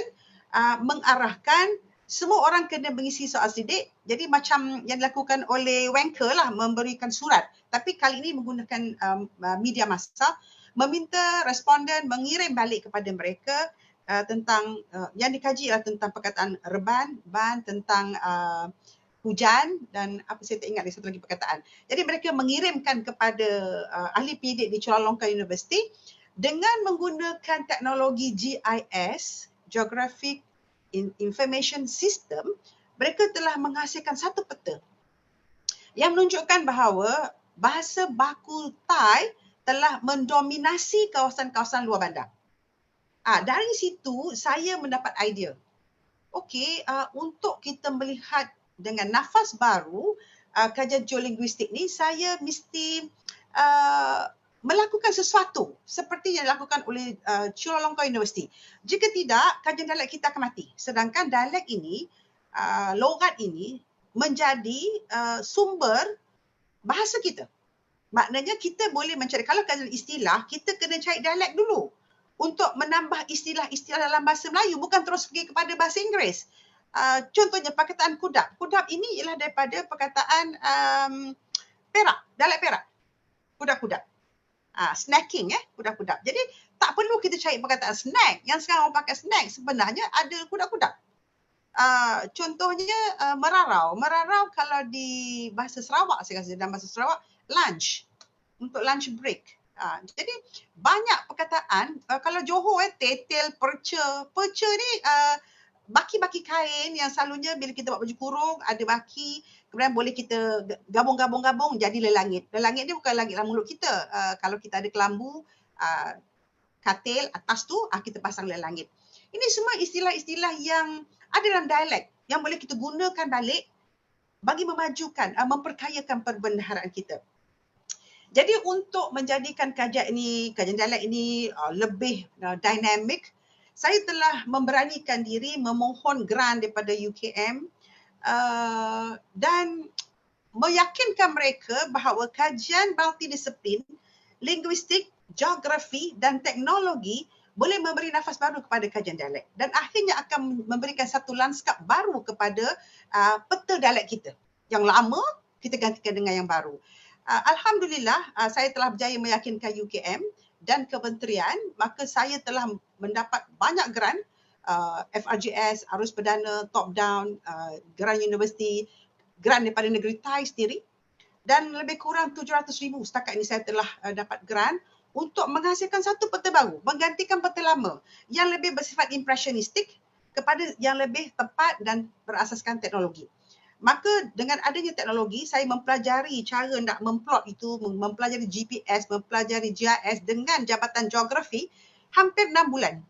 mengarahkan semua orang kena mengisi soal sidik. Jadi macam yang dilakukan oleh Wanker lah, memberikan surat. Tapi kali ini menggunakan media massa, meminta responden mengirim balik kepada mereka tentang yang dikaji adalah tentang perkataan reban, ban, tentang hujan dan apa saya tak ingat satu lagi perkataan. Jadi mereka mengirimkan kepada ahli penyidik di Chulalongkorn University dengan menggunakan teknologi GIS, Geographic Information System. Mereka telah menghasilkan satu peta yang menunjukkan bahawa bahasa baku Thai telah mendominasi kawasan-kawasan luar bandar. Dari situ saya mendapat idea. Okey, untuk kita melihat dengan nafas baru kajian geolinguistik ni, saya mesti melakukan sesuatu seperti yang dilakukan oleh Chulalongkorn University. Jika tidak, kajian dialek kita akan mati. Sedangkan dialek ini, logat ini menjadi sumber bahasa kita. Maknanya kita boleh mencari, kalau kajian istilah, kita kena cari dialek dulu untuk menambah istilah-istilah dalam bahasa Melayu, bukan terus pergi kepada bahasa Inggeris. Contohnya perkataan kudap. Kudap ini ialah daripada perkataan Perak, dialek Perak. Kudap-kudap. Snacking, kudap-kudap. Jadi tak perlu kita cari perkataan snack. Yang sekarang orang pakai snack sebenarnya ada kudap-kudap. Contohnya merarau. Merarau kalau di bahasa Sarawak, saya rasa dalam bahasa Sarawak, lunch. Untuk lunch break. Jadi banyak perkataan. Kalau Johor, tetel, perca. Perca ni baki-baki kain yang selalunya bila kita buat baju kurung, ada baki, kemudian boleh kita gabung-gabung jadi lelangit. Lelangit ni bukan langit dalam mulut kita. Kalau kita ada kelambu, katil atas tu, kita pasang lelangit. Ini semua istilah-istilah yang ada dalam dialek yang boleh kita gunakan balik bagi memajukan, memperkayakan perbendaharaan kita. Jadi untuk menjadikan kajian dialek ini lebih dinamik, saya telah memberanikan diri memohon grant daripada UKM dan meyakinkan mereka bahawa kajian multidisiplin, linguistik, geografi dan teknologi boleh memberi nafas baru kepada kajian dialek dan akhirnya akan memberikan satu lanskap baru kepada peta dialek kita. Yang lama kita gantikan dengan yang baru. Alhamdulillah, saya telah berjaya meyakinkan UKM dan kementerian, maka saya telah mendapat banyak grant, FRGS, Arus Perdana, Top Down, grant universiti, grant daripada negeri Thai sendiri, dan lebih kurang 700,000 setakat ini saya telah dapat grant untuk menghasilkan satu peta baru, menggantikan peta lama yang lebih bersifat impresionistik kepada yang lebih tepat dan berasaskan teknologi. Maka dengan adanya teknologi, saya mempelajari cara nak memplot itu, mempelajari GPS, mempelajari GIS dengan Jabatan Geografi hampir 6 bulan.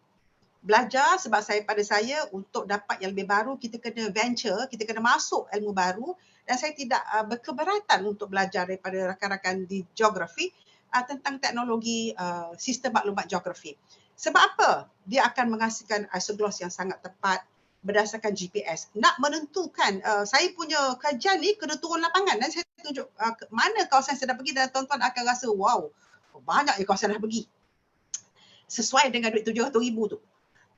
belajar sebab pada saya untuk dapat yang lebih baru kita kena venture, kita kena masuk ilmu baru dan saya tidak berkeberatan untuk belajar daripada rakan-rakan di geografi tentang teknologi sistem maklumat geografi. Sebab apa? Dia akan menghasilkan isogloss yang sangat tepat berdasarkan GPS. Nak menentukan saya punya kajian ni kena turun lapangan dan saya tunjuk mana kawasan saya dah pergi dan tuan-tuan akan rasa wow, banyak je kawasan dah pergi. Sesuai dengan duit 700,000 tu.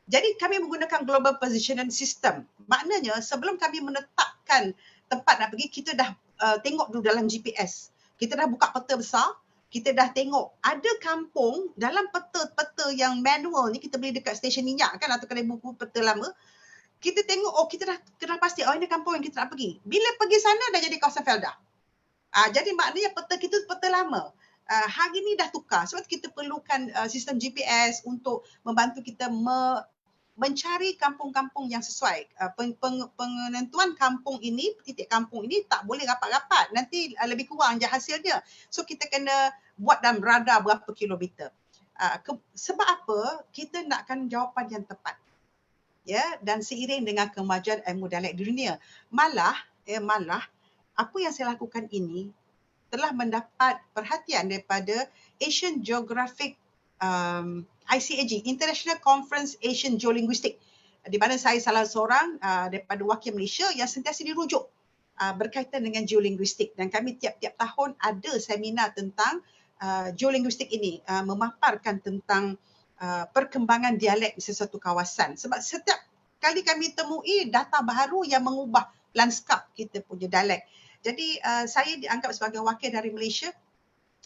Jadi kami menggunakan global positioning system. Maknanya sebelum kami menetapkan tempat nak pergi, kita dah tengok dulu dalam GPS. Kita dah buka peta besar, kita dah tengok ada kampung dalam peta-peta yang manual ni, kita beli dekat stesen minyak kan atau kedai buku peta lama. Kita tengok, kita dah kenal pasti, ini kampung yang kita nak pergi. Bila pergi sana dah jadi kawasan Felda. Jadi maknanya peta kita peta lama. Hari ni dah tukar sebab kita perlukan sistem GPS untuk membantu kita mencari kampung-kampung yang sesuai. Penentuan kampung ini, titik kampung ini tak boleh rapat-rapat. Nanti lebih kurang je hasilnya. So kita kena buat dalam radar berapa kilometer. Sebab apa? Kita nakkan jawapan yang tepat. Ya, dan seiring dengan kemajuan ilmu dialek di dunia. Malah apa yang saya lakukan ini telah mendapat perhatian daripada Asian Geographic ICAG, International Conference Asian Geolinguistic, di mana saya salah seorang daripada wakil Malaysia yang sentiasa dirujuk berkaitan dengan geolinguistik dan kami tiap-tiap tahun ada seminar tentang geolinguistik ini, memaparkan tentang perkembangan dialek di sesuatu kawasan sebab setiap kali kami temui data baru yang mengubah lanskap kita punya dialek. Jadi saya dianggap sebagai wakil dari Malaysia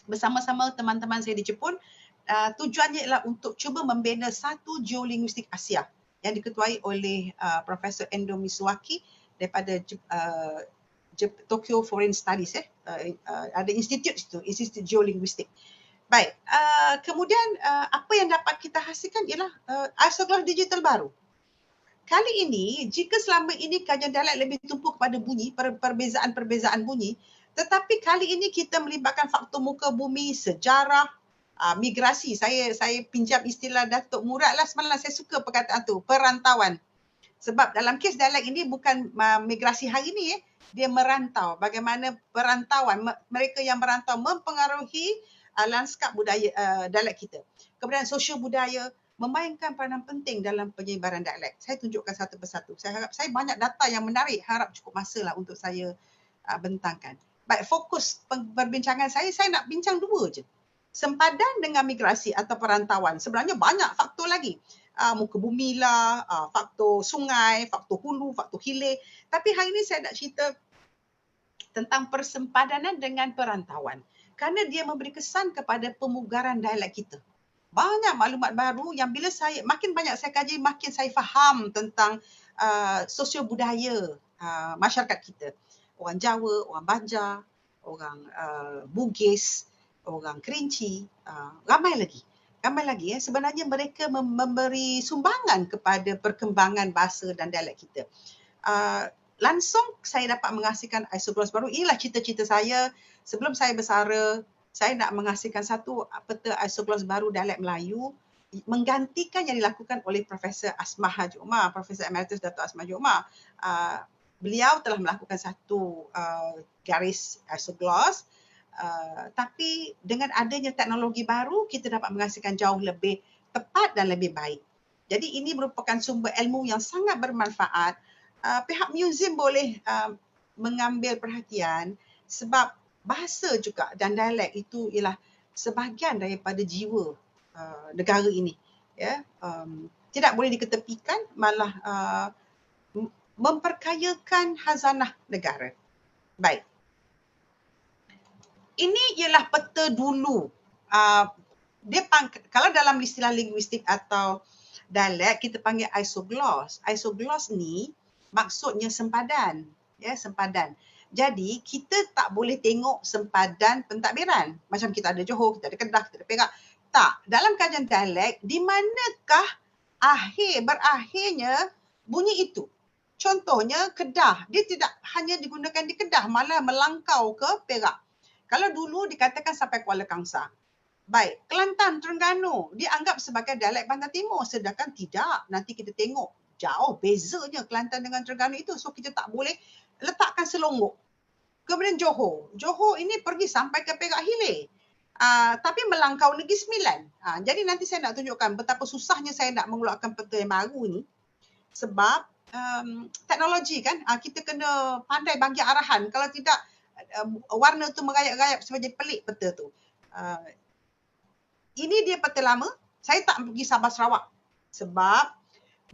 bersama-sama teman-teman saya di Jepun. Tujuannya ialah untuk cuba membina satu geolinguistik Asia yang diketuai oleh Profesor Endo Misuaki daripada Tokyo Foreign Studies. Ada institut itu, Institut Geolinguistik. Baik, kemudian apa yang dapat kita hasilkan ialah isogloss digital baru. Kali ini, jika selama ini kajian dialek lebih tumpu kepada bunyi, perbezaan-perbezaan bunyi, tetapi kali ini kita melibatkan faktor muka bumi, sejarah, migrasi. Saya pinjam istilah Datuk Murad lah semalam, saya suka perkataan tu, perantauan. Sebab dalam kes dialek ini bukan migrasi hari ni, dia merantau. Bagaimana perantauan, mereka yang merantau mempengaruhi lanskap budaya dialek kita. Kemudian sosial budaya memainkan peranan penting dalam penyebaran dialek. Saya tunjukkan satu persatu. Saya harap, saya banyak data yang menarik, harap cukup masa lah untuk saya bentangkan. Baik, fokus perbincangan saya nak bincang dua je. Sempadan dengan migrasi atau perantauan. Sebenarnya banyak faktor lagi. Muka bumi lah, faktor sungai, faktor hulu, faktor hilir. Tapi hari ini saya nak cerita tentang persempadanan dengan perantauan. Kerana dia memberi kesan kepada pemugaran dialek kita. Banyak maklumat baru yang bila makin banyak saya kaji, makin saya faham tentang sosio budaya masyarakat kita. Orang Jawa, orang Banjar, orang Bugis, orang Kerinci, ramai lagi ya. Sebenarnya mereka memberi sumbangan kepada perkembangan bahasa dan dialek kita. Langsung saya dapat menghasilkan isogloss baru. Inilah cita-cita saya. Sebelum saya bersara, saya nak menghasilkan satu peta isogloss baru dialek Melayu menggantikan yang dilakukan oleh Profesor Asmah Haji Umar, Profesor Emeritus Datuk Asmah Haji Umar. Beliau telah melakukan satu garis isogloss. Tapi dengan adanya teknologi baru, kita dapat menghasilkan jauh lebih tepat dan lebih baik. Jadi ini merupakan sumber ilmu yang sangat bermanfaat. Pihak museum boleh mengambil perhatian sebab bahasa juga dan dialek itu ialah sebahagian daripada jiwa negara ini. Ya, tidak boleh diketepikan, malah memperkayakan khazanah negara. Baik. Ini ialah peta dulu. Kalau dalam istilah linguistik atau dialek kita panggil isogloss. Isogloss ni maksudnya sempadan, ya, sempadan. Jadi kita tak boleh tengok sempadan pentadbiran. Macam kita ada Johor, kita ada Kedah, kita ada Perak. Tak, dalam kajian dialek di manakah berakhirnya bunyi itu? Contohnya Kedah, dia tidak hanya digunakan di Kedah, malah melangkau ke Perak. Kalau dulu dikatakan sampai Kuala Kangsar. Baik, Kelantan, Terengganu dianggap sebagai dialek Pantai Timur, sedangkan tidak. Nanti kita tengok jauh bezanya Kelantan dengan Terengganu itu. So kita tak boleh letakkan selonggok. Kemudian Johor. Johor ini pergi sampai ke Perak Hilir. Tapi melangkau Negeri Sembilan. Jadi nanti saya nak tunjukkan betapa susahnya saya nak mengeluarkan peta yang baru ni. Sebab teknologi kan, kita kena pandai bagi arahan. Kalau tidak, warna tu merayap-rayap sebab jadi pelik peta tu. Ini dia peta lama. Saya tak pergi Sabah Sarawak sebab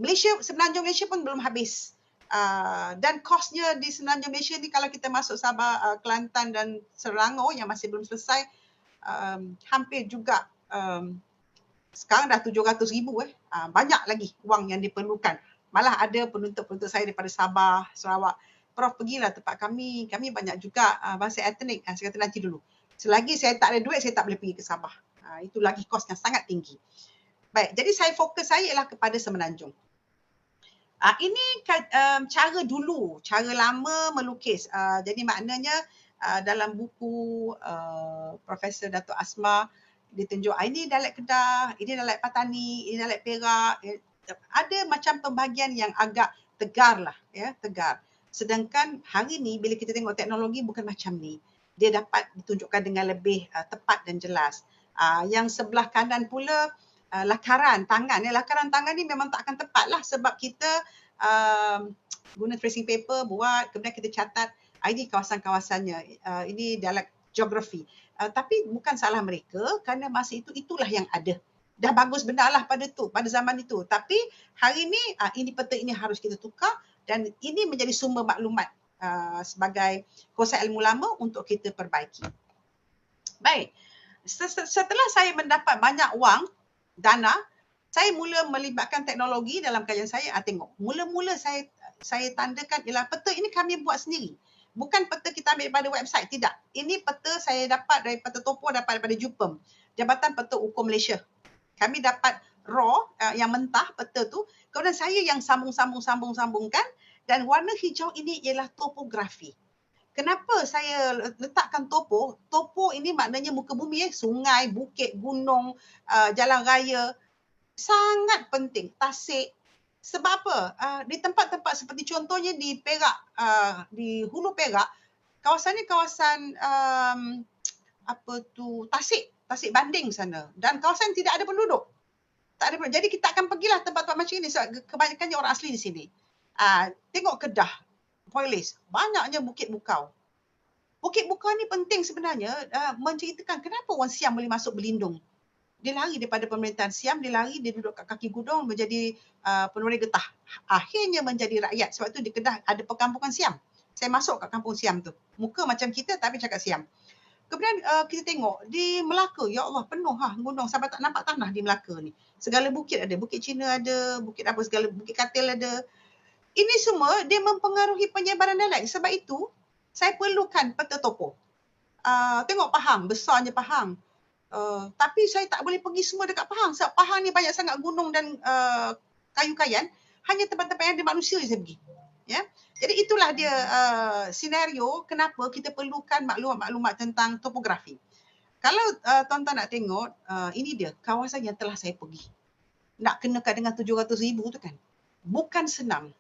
Malaysia, Semenanjung Malaysia pun belum habis. Dan kosnya di Semenanjung Malaysia ni kalau kita masuk Sabah, Kelantan dan Selangor yang masih belum selesai, hampir juga sekarang dah 700,000 banyak lagi wang yang diperlukan. Malah ada penuntut-penuntut saya daripada Sabah, Sarawak. Prof, pergilah tempat kami banyak juga bahasa etnik. Saya kata nanti dulu. Selagi saya tak ada duit, saya tak boleh pergi ke Sabah. Itu lagi kos yang sangat tinggi. Baik, jadi fokus saya ialah kepada Semenanjung. Ini cara dulu, cara lama melukis. Jadi maknanya dalam buku Profesor Datuk Asma ditunjuk, ini dialek Kedah, ini dialek Patani, ini dialek Perak. Ada macam pembahagian yang agak tegar lah, ya, tegar. Sedangkan hari ni bila kita tengok teknologi bukan macam ni. Dia dapat ditunjukkan dengan lebih tepat dan jelas. Yang sebelah kanan pula lakaran tangan. Lakaran tangan ni memang tak akan tepat lah sebab kita guna tracing paper buat, kemudian kita catat ini kawasan-kawasannya. Ini dialek geografi. Tapi bukan salah mereka kerana masa itulah yang ada. Dah bagus benar lah pada zaman itu. Tapi hari ni ini peta ini harus kita tukar dan ini menjadi sumber maklumat sebagai konsep ilmu lama untuk kita perbaiki. Baik. Setelah saya mendapat banyak wang, dana, saya mula melibatkan teknologi dalam kajian saya. Tengok, mula-mula saya tandakan ialah peta ini kami buat sendiri. Bukan peta kita ambil daripada website, tidak. Ini peta saya dapat daripada topo, dapat daripada JUPEM, Jabatan Peta Ukur Malaysia. Kami dapat raw, yang mentah peta tu, kemudian saya yang sambung-sambungkan dan warna hijau ini ialah topografi. Kenapa saya letakkan topo? Topo ini maknanya muka bumi, sungai, bukit, gunung, jalan raya. Sangat penting, tasik. Sebab apa? Di tempat-tempat seperti contohnya di Perak, di Hulu Perak, kawasan ni kawasan Tasik Banding sana. Dan kawasan tidak ada penduduk. Tak ada penduduk. Jadi kita akan pergilah tempat-tempat macam ini sebab kebanyakannya orang asli di sini. Tengok Kedah, Polis, banyaknya Bukit Bukau. Bukit Bukau ni penting sebenarnya menceritakan kenapa orang Siam boleh masuk berlindung. Dia lari daripada pemerintahan Siam, dia lari, dia duduk kat kaki gunung menjadi penulis getah. Akhirnya menjadi rakyat. Sebab tu di Kedah ada perkampungan Siam. Saya masuk kat kampung Siam tu. Muka macam kita tapi cakap Siam. Kemudian kita tengok di Melaka, ya Allah penuh gunung sampai tak nampak tanah di Melaka ni. Segala bukit ada, Bukit Cina ada, bukit apa segala, Bukit Katil ada. Ini semua dia mempengaruhi penyebaran dialek. Sebab itu, saya perlukan peta topo. Tengok Pahang, besarnya Pahang. Tapi saya tak boleh pergi semua dekat Pahang. Sebab Pahang ni banyak sangat gunung dan kayu-kayan. Hanya tempat-tempat yang ada manusia je saya pergi. Ya? Jadi itulah dia senario kenapa kita perlukan maklumat-maklumat tentang topografi. Kalau tuan-tuan nak tengok, ini dia kawasan yang telah saya pergi. Nak kenakan dengan 700,000 tu kan. Bukan senang.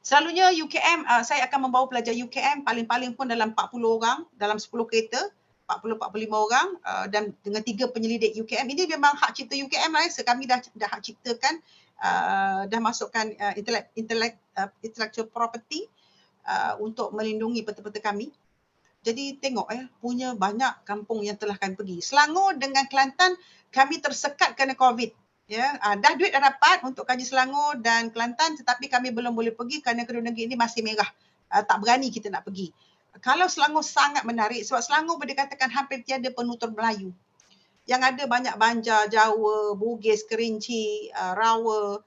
Selalunya UKM, saya akan membawa pelajar UKM paling-paling pun dalam 40 orang, dalam 10 kereta, 40-45 orang dan dengan 3 penyelidik UKM. Ini memang hak cipta UKM lah. Kami dah hak ciptakan, dah masukkan intellectual property untuk melindungi peta-peta kami. Jadi tengok punya banyak kampung yang telah kami pergi. Selangor dengan Kelantan kami tersekat kerana COVID. Ya, dah duit dah dapat untuk kaji Selangor dan Kelantan tetapi kami belum boleh pergi kerana kedua negeri ini masih merah. Tak berani kita nak pergi. Kalau Selangor sangat menarik sebab Selangor boleh dikatakan hampir tiada penutur Melayu. Yang ada banyak Banjar, Jawa, Bugis, Kerinci, Rawa.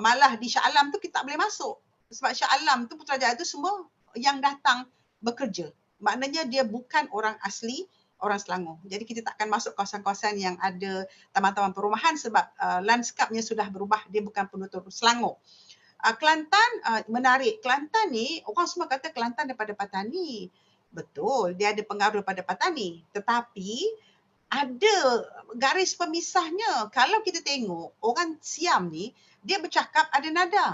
Malah di Shah Alam tu kita tak boleh masuk. Sebab Shah Alam tu Putrajaya tu semua yang datang bekerja. Maknanya dia bukan orang asli, orang Selangor. Jadi kita tak akan masuk kawasan-kawasan yang ada taman-taman perumahan sebab lanskapnya sudah berubah. Dia bukan penutur Selangor. Kelantan menarik. Kelantan ni orang semua kata Kelantan daripada Patani. Betul, dia ada pengaruh daripada Patani. Tetapi ada garis pemisahnya. Kalau kita tengok orang Siam ni, dia bercakap ada nada.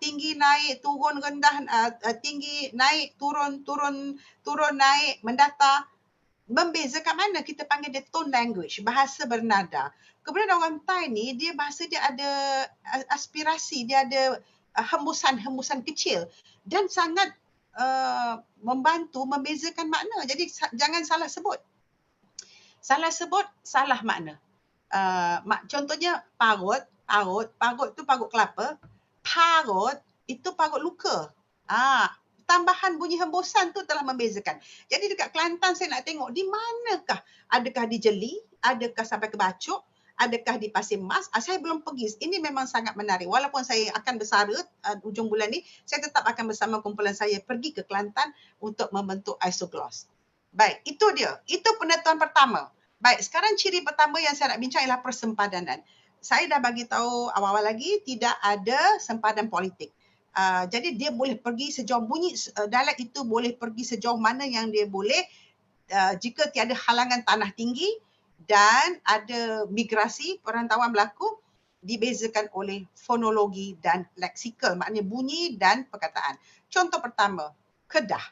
Tinggi naik turun rendah, tinggi naik turun naik mendatar. Membezakan mana kita panggil dia tone language, bahasa bernada. Kemudian orang Thai ni dia bahasa dia ada aspirasi, dia ada hembusan-hembusan kecil dan sangat membantu membezakan makna. Jadi jangan salah sebut. Salah sebut, salah makna. Contohnya parut tu parut kelapa. Parut itu parut luka. Tambahan bunyi hembusan tu telah membezakan. Jadi dekat Kelantan saya nak tengok di manakah? Adakah di Jeli? Adakah sampai ke Bacok? Adakah di Pasir Mas? Saya belum pergi. Ini memang sangat menarik. Walaupun saya akan bersara ujung bulan ni, saya tetap akan bersama kumpulan saya pergi ke Kelantan untuk membentuk isogloss. Baik, itu dia. Itu penentuan pertama. Baik, sekarang ciri pertama yang saya nak bincang ialah persempadanan. Saya dah bagi tahu awal-awal lagi, tidak ada sempadan politik. Jadi dia boleh pergi sejauh bunyi dialek itu boleh pergi sejauh mana yang dia boleh jika tiada halangan tanah tinggi dan ada migrasi perantauan berlaku, dibezakan oleh fonologi dan leksikal, maknanya bunyi dan perkataan. Contoh pertama, Kedah.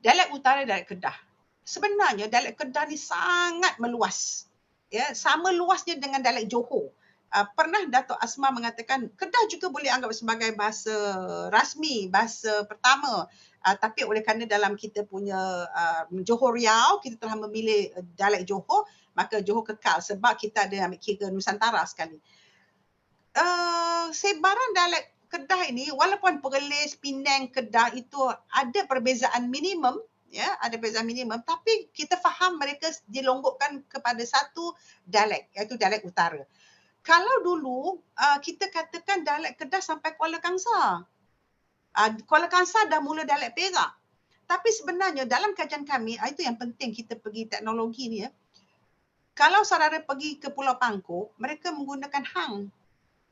Dialek utara, dialek Kedah. Sebenarnya dialek Kedah ni sangat meluas. Ya, sama luasnya dengan dialek Johor. Pernah Datuk Asma mengatakan Kedah juga boleh anggap sebagai bahasa rasmi, bahasa pertama. Tapi oleh kerana dalam kita punya Johor Riau, kita telah memilih dialek Johor, maka Johor kekal sebab kita ada ambil kira Nusantara sekali. Sebaran dialek Kedah ini, walaupun Perlis, Penang, Kedah itu ada perbezaan minimum, ya, ada perbezaan minimum, tapi kita faham mereka dilonggokkan kepada satu dialek, iaitu dialek utara. Kalau dulu kita katakan dialek Kedah sampai Kuala Kangsar. Kuala Kangsar dah mula dialek Perak. Tapi sebenarnya dalam kajian kami, itu yang penting kita pergi teknologi ni ya. Kalau saudara pergi ke Pulau Pangkor, mereka menggunakan hang,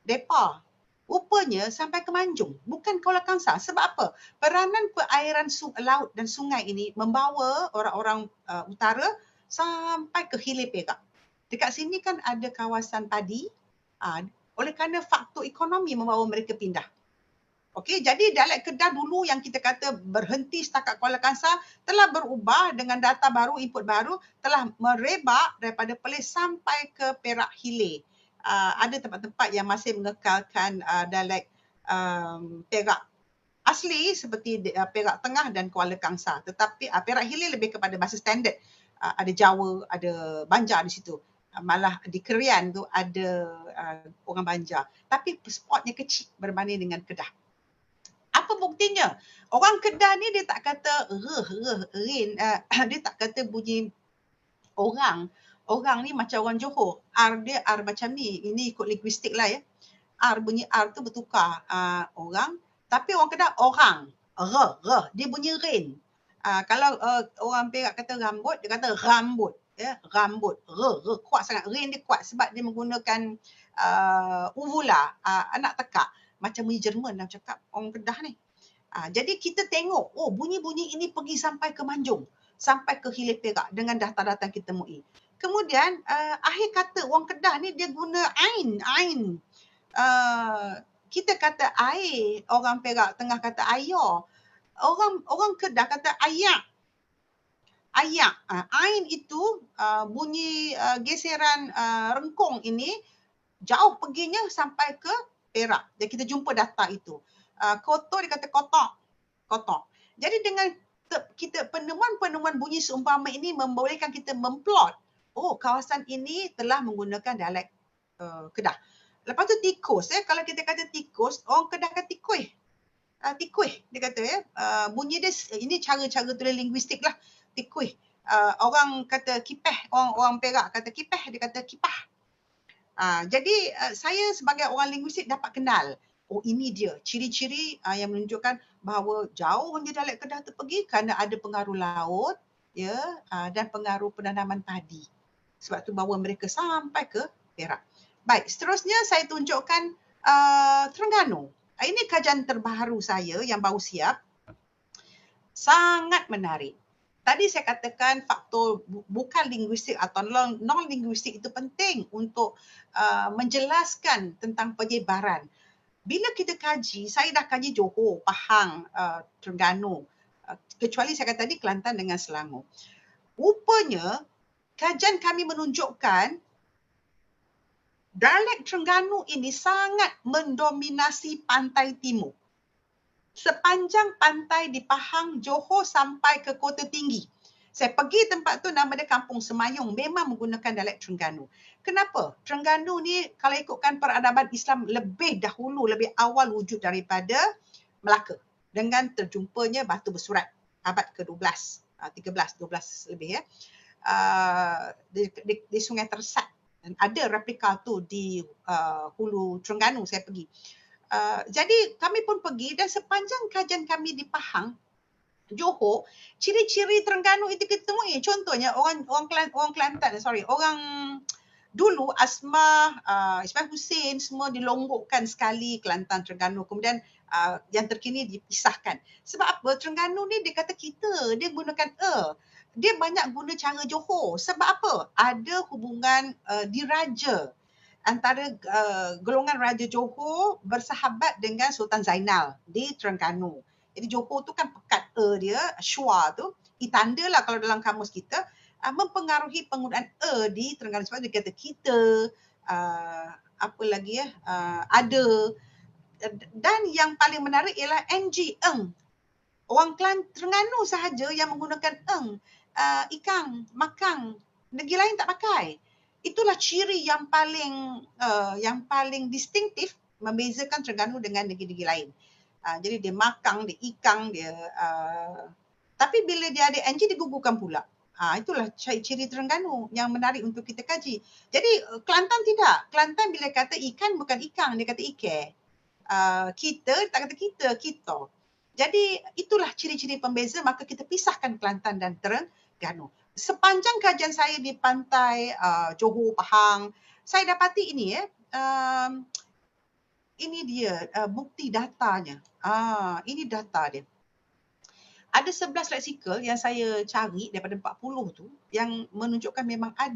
depa. Rupanya sampai ke Manjung, bukan Kuala Kangsar. Sebab apa? Peranan perairan laut dan sungai ini membawa orang-orang utara sampai ke hilir Perak. Dekat sini kan ada kawasan padi. Oleh kerana faktor ekonomi membawa mereka pindah. Okey, jadi dialek Kedah dulu yang kita kata berhenti setakat Kuala Kangsar telah berubah dengan data baru, input baru, telah merebak daripada Perlis sampai ke Perak Hilir. Ada tempat-tempat yang masih mengekalkan dialek Perak asli seperti Perak Tengah dan Kuala Kangsar. Tetapi Perak Hilir lebih kepada bahasa standard. Ada Jawa, ada Banjar di situ. Malah di Kerian tu ada orang Banjar. Tapi spotnya kecil berbanding dengan Kedah. Apa buktinya? Orang Kedah ni dia tak kata rin, dia tak kata bunyi orang. Orang ni macam orang Johor. R dia R macam ni. Ini ikut linguistik lah ya. R bunyi R tu bertukar. Orang. Tapi orang Kedah orang. Dia bunyi rin. Kalau orang Perak kata rambut, dia kata rambut. Ya, rambut, kuat sangat. Rin dia kuat sebab dia menggunakan uvula, anak tekak. Macam bunyi Jerman dalam cakap orang Kedah ni. Jadi kita tengok, bunyi-bunyi ini pergi sampai ke Manjung, sampai ke hilir Perak dengan data-data kita temui. Kemudian akhir kata orang Kedah ni dia guna ain. Kita kata air, orang Perak Tengah kata ayah. Orang Kedah kata ayak. Ain itu bunyi geseran rengkong ini jauh perginya sampai ke Perak. Jadi kita jumpa data itu. Kotor dia kata kotok. Jadi dengan kita penemuan bunyi seumpama ini membolehkan kita memplot. Kawasan ini telah menggunakan dialek Kedah. Lepas tu tikus. Kalau kita kata tikus, orang Kedah kata tikuih. Tikuih dia kata ya. Bunyi dia, ini cara-cara tulis linguistik lah. Tikuih. Orang kata kipeh, orang Perak kata kipeh, dia kata kipah. Jadi saya sebagai orang linguistik dapat kenal. Ini dia ciri-ciri yang menunjukkan bahawa jauhnya dialek Kedah tu pergi kerana ada pengaruh laut ya, dan pengaruh penanaman padi. Sebab tu bawa mereka sampai ke Perak. Baik, seterusnya saya tunjukkan Terengganu. Ini kajian terbaru saya yang baru siap. Sangat menarik. Tadi saya katakan faktor bukan linguistik atau non-linguistik itu penting untuk menjelaskan tentang penyebaran. Bila kita kaji, saya dah kaji Johor, Pahang, Terengganu, kecuali saya kata tadi Kelantan dengan Selangor. Rupanya kajian kami menunjukkan dialek Terengganu ini sangat mendominasi pantai timur. Sepanjang pantai di Pahang, Johor sampai ke Kota Tinggi. Saya pergi tempat tu, nama dia Kampung Semayung, memang menggunakan dialek Terengganu. Kenapa? Terengganu ni kalau ikutkan peradaban Islam lebih dahulu, lebih awal wujud daripada Melaka. Dengan terjumpanya batu bersurat abad ke-12, 13, 12 lebih ya. Di Sungai Tersat. Dan ada replika tu di hulu Terengganu saya pergi. Jadi kami pun pergi dan sepanjang kajian kami di Pahang, Johor, ciri-ciri Terengganu itu kita temui. Contohnya orang Kelantan, orang dulu Asmah, Ismail Hussein semua dilonggokkan sekali Kelantan, Terengganu. Kemudian yang terkini dipisahkan. Sebab apa? Terengganu ni dia kata kita, dia gunakan dia banyak guna cara Johor. Sebab apa? Ada hubungan diraja antara golongan Raja Johor bersahabat dengan Sultan Zainal di Terengganu. Jadi Johor tu kan pekat dia, Shua tu, tanda lah kalau dalam kamus kita, mempengaruhi penggunaan di Terengganu. Sebab dia kata kita, apa lagi ya, ada. Dan yang paling menarik ialah NG, Eng. Orang Terengganu sahaja yang menggunakan Eng, Ikang, Makang. Negeri lain tak pakai. Itulah ciri yang paling distinktif membezakan Terengganu dengan negeri-negeri lain. Jadi dia Makang, dia Ikang, dia tapi bila dia ada NG dia gugurkan pula. Itulah ciri Terengganu yang menarik untuk kita kaji. Jadi Kelantan tidak. Kelantan bila kata ikan bukan ikang, dia kata ike. Kita tak kata kita. Jadi itulah ciri-ciri pembeza, maka kita pisahkan Kelantan dan Terengganu. Sepanjang kajian saya di pantai Johor, Pahang, saya dapati ini ini dia bukti datanya. Ini data dia. Ada 11 leksikal yang saya cari daripada 40 tu yang menunjukkan memang ada